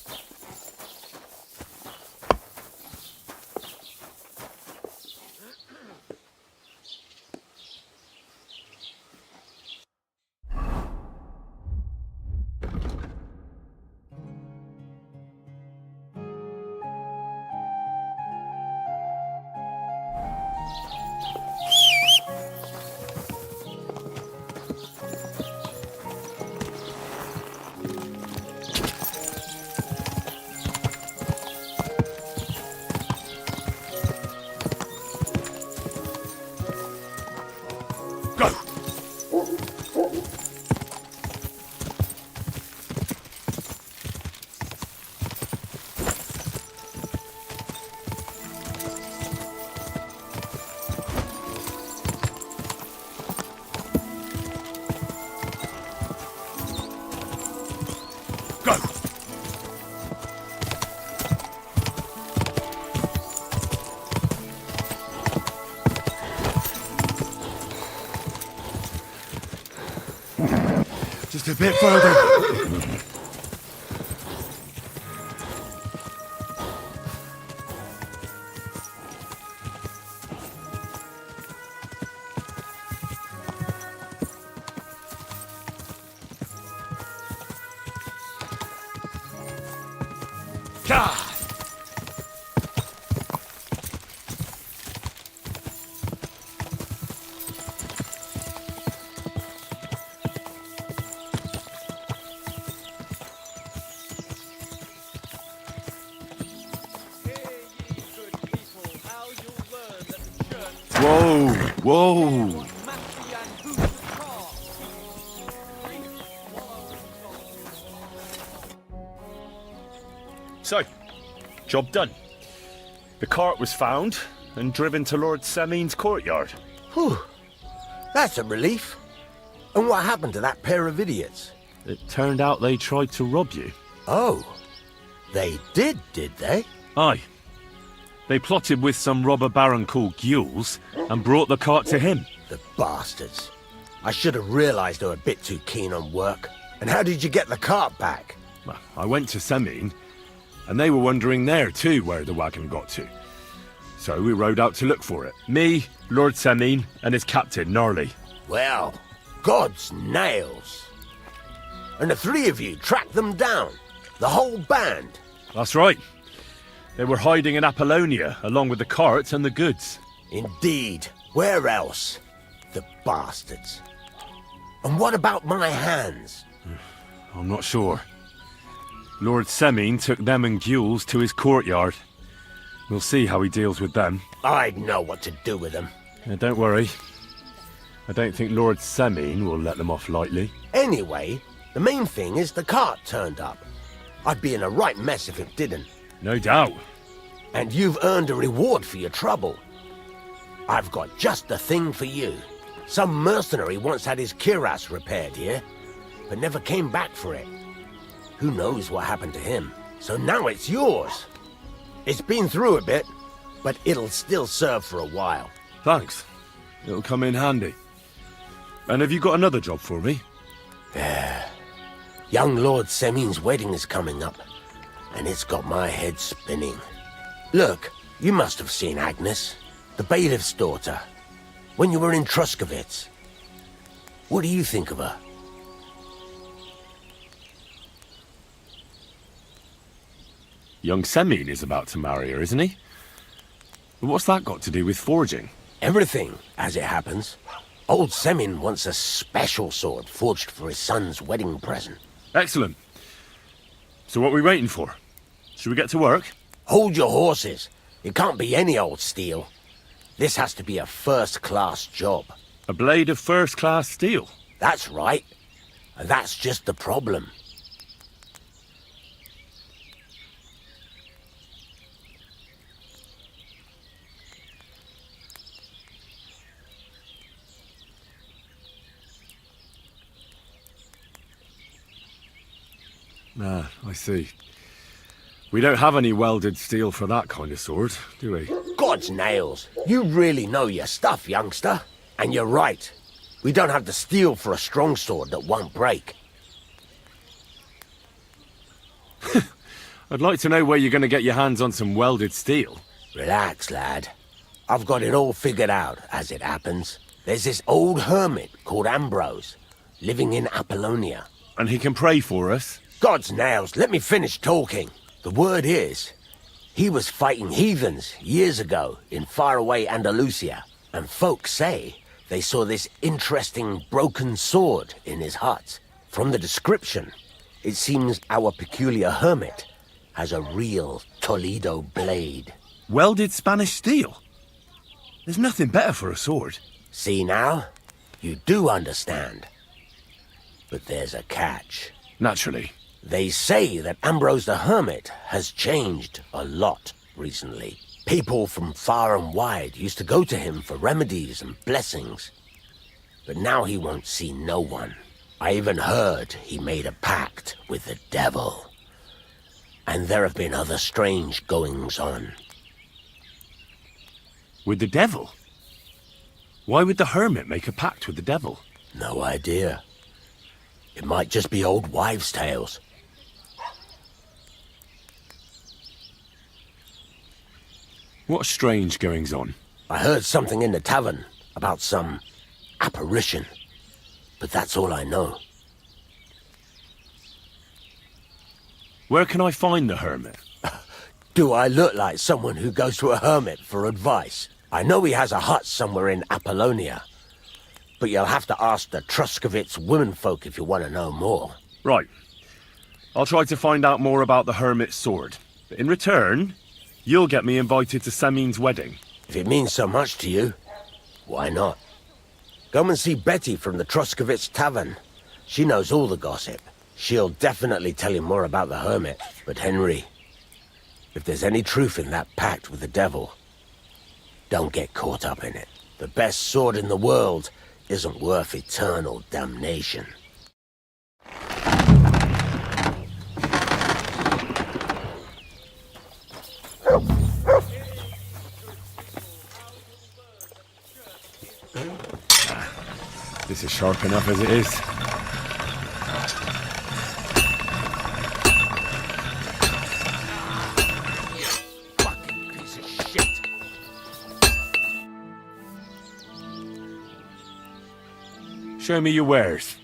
Just a bit further. God! Whoa! Whoa! So, job done. The cart was found and driven to Lord Semin's courtyard. Whew. That's a relief. And what happened to that pair of idiots? It turned out they tried to rob you. Oh. They did they? Aye. They plotted with some robber baron called Gules and brought the cart to him. The bastards. I should have realised they were a bit too keen on work. And how did you get the cart back? Well, I went to Semin, and they were wondering there too where the wagon got to. So we rode out to look for it. Me, Lord Semin, and his captain, Gnarly. Well, God's nails. And the three of you tracked them down? The whole band? That's right. They were hiding in Apollonia, along with the cart and the goods. Indeed. Where else? The bastards. And what about my hands? I'm not sure. Lord Semin took them and Gules to his courtyard. We'll see how he deals with them. I'd know what to do with them. Don't worry. I don't think Lord Semin will let them off lightly. Anyway, the main thing is the cart turned up. I'd be in a right mess if it didn't. No doubt. And you've earned a reward for your trouble. I've got just the thing for you. Some mercenary once had his cuirass repaired here, but never came back for it. Who knows what happened to him? So now it's yours. It's been through a bit, but it'll still serve for a while. Thanks. It'll come in handy. And have you got another job for me? Young Lord Semin's wedding is coming up, and it's got my head spinning. Look, you must have seen Agnes, the bailiff's daughter, when you were in Truskowitz. What do you think of her? Young Semin is about to marry her, isn't he? But what's that got to do with forging? Everything, as it happens. Old Semin wants a special sword forged for his son's wedding present. Excellent. So what are we waiting for? Should we get to work? Hold your horses. It can't be any old steel. This has to be a first-class job. A blade of first-class steel? That's right. And that's just the problem. Ah, I see. We don't have any welded steel for that kind of sword, do we? God's nails. You really know your stuff, youngster. And you're right. We don't have the steel for a strong sword that won't break. I'd like to know where you're going to get your hands on some welded steel. Relax, lad. I've got it all figured out, as it happens. There's this old hermit called Ambrose, living in Apollonia. And he can pray for us? God's nails, let me finish talking. The word is, he was fighting heathens years ago in faraway Andalusia, and folks say they saw this interesting broken sword in his hut. From the description, it seems our peculiar hermit has a real Toledo blade. Welded Spanish steel? There's nothing better for a sword. See now? You do understand. But there's a catch. Naturally. They say that Ambrose the Hermit has changed a lot recently. People from far and wide used to go to him for remedies and blessings. But now he won't see no one. I even heard he made a pact with the devil. And there have been other strange goings-on. With the devil? Why would the hermit make a pact with the devil? No idea. It might just be old wives' tales. What strange goings-on? I heard something in the tavern about some apparition. But that's all I know. Where can I find the hermit? Do I look like someone who goes to a hermit for advice? I know he has a hut somewhere in Apollonia. But you'll have to ask the Truskovitz womenfolk if you want to know more. Right. I'll try to find out more about the hermit's sword. But in return, you'll get me invited to Samin's wedding. If it means so much to you, why not? Come and see Betty from the Truskovitz Tavern. She knows all the gossip. She'll definitely tell you more about the hermit. But Henry, if there's any truth in that pact with the devil, don't get caught up in it. The best sword in the world isn't worth eternal damnation. This is sharp enough as it is. Fucking piece of shit. Show me your wares.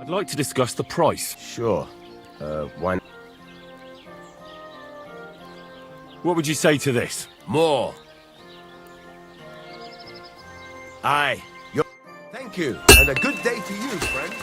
I'd like to discuss the price. Sure. Why not? What would you say to this? More. Aye. Thank you, and a good day to you, friend.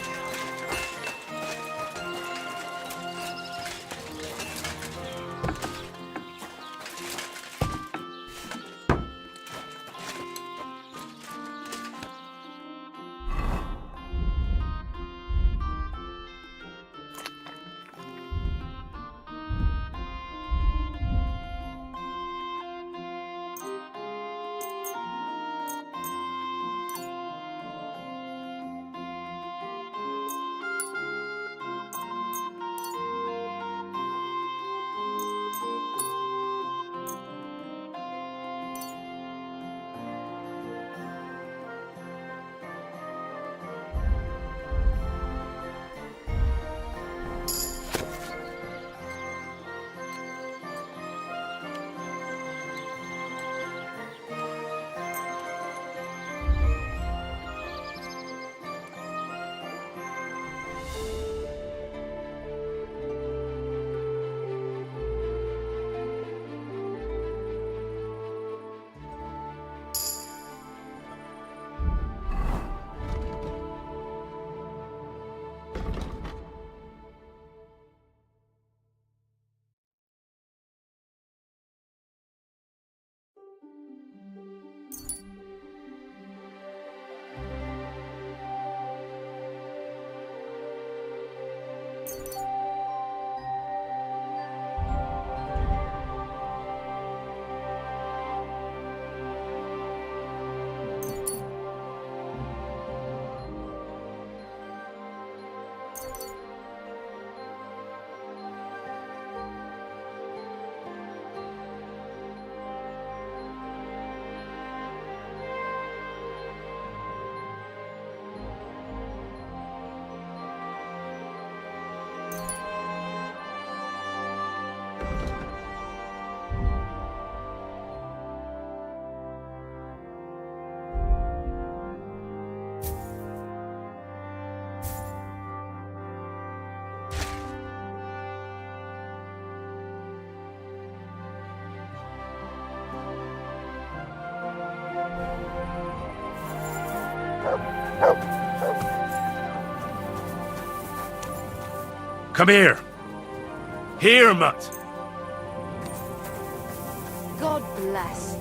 Come here. Here, mutt. God bless.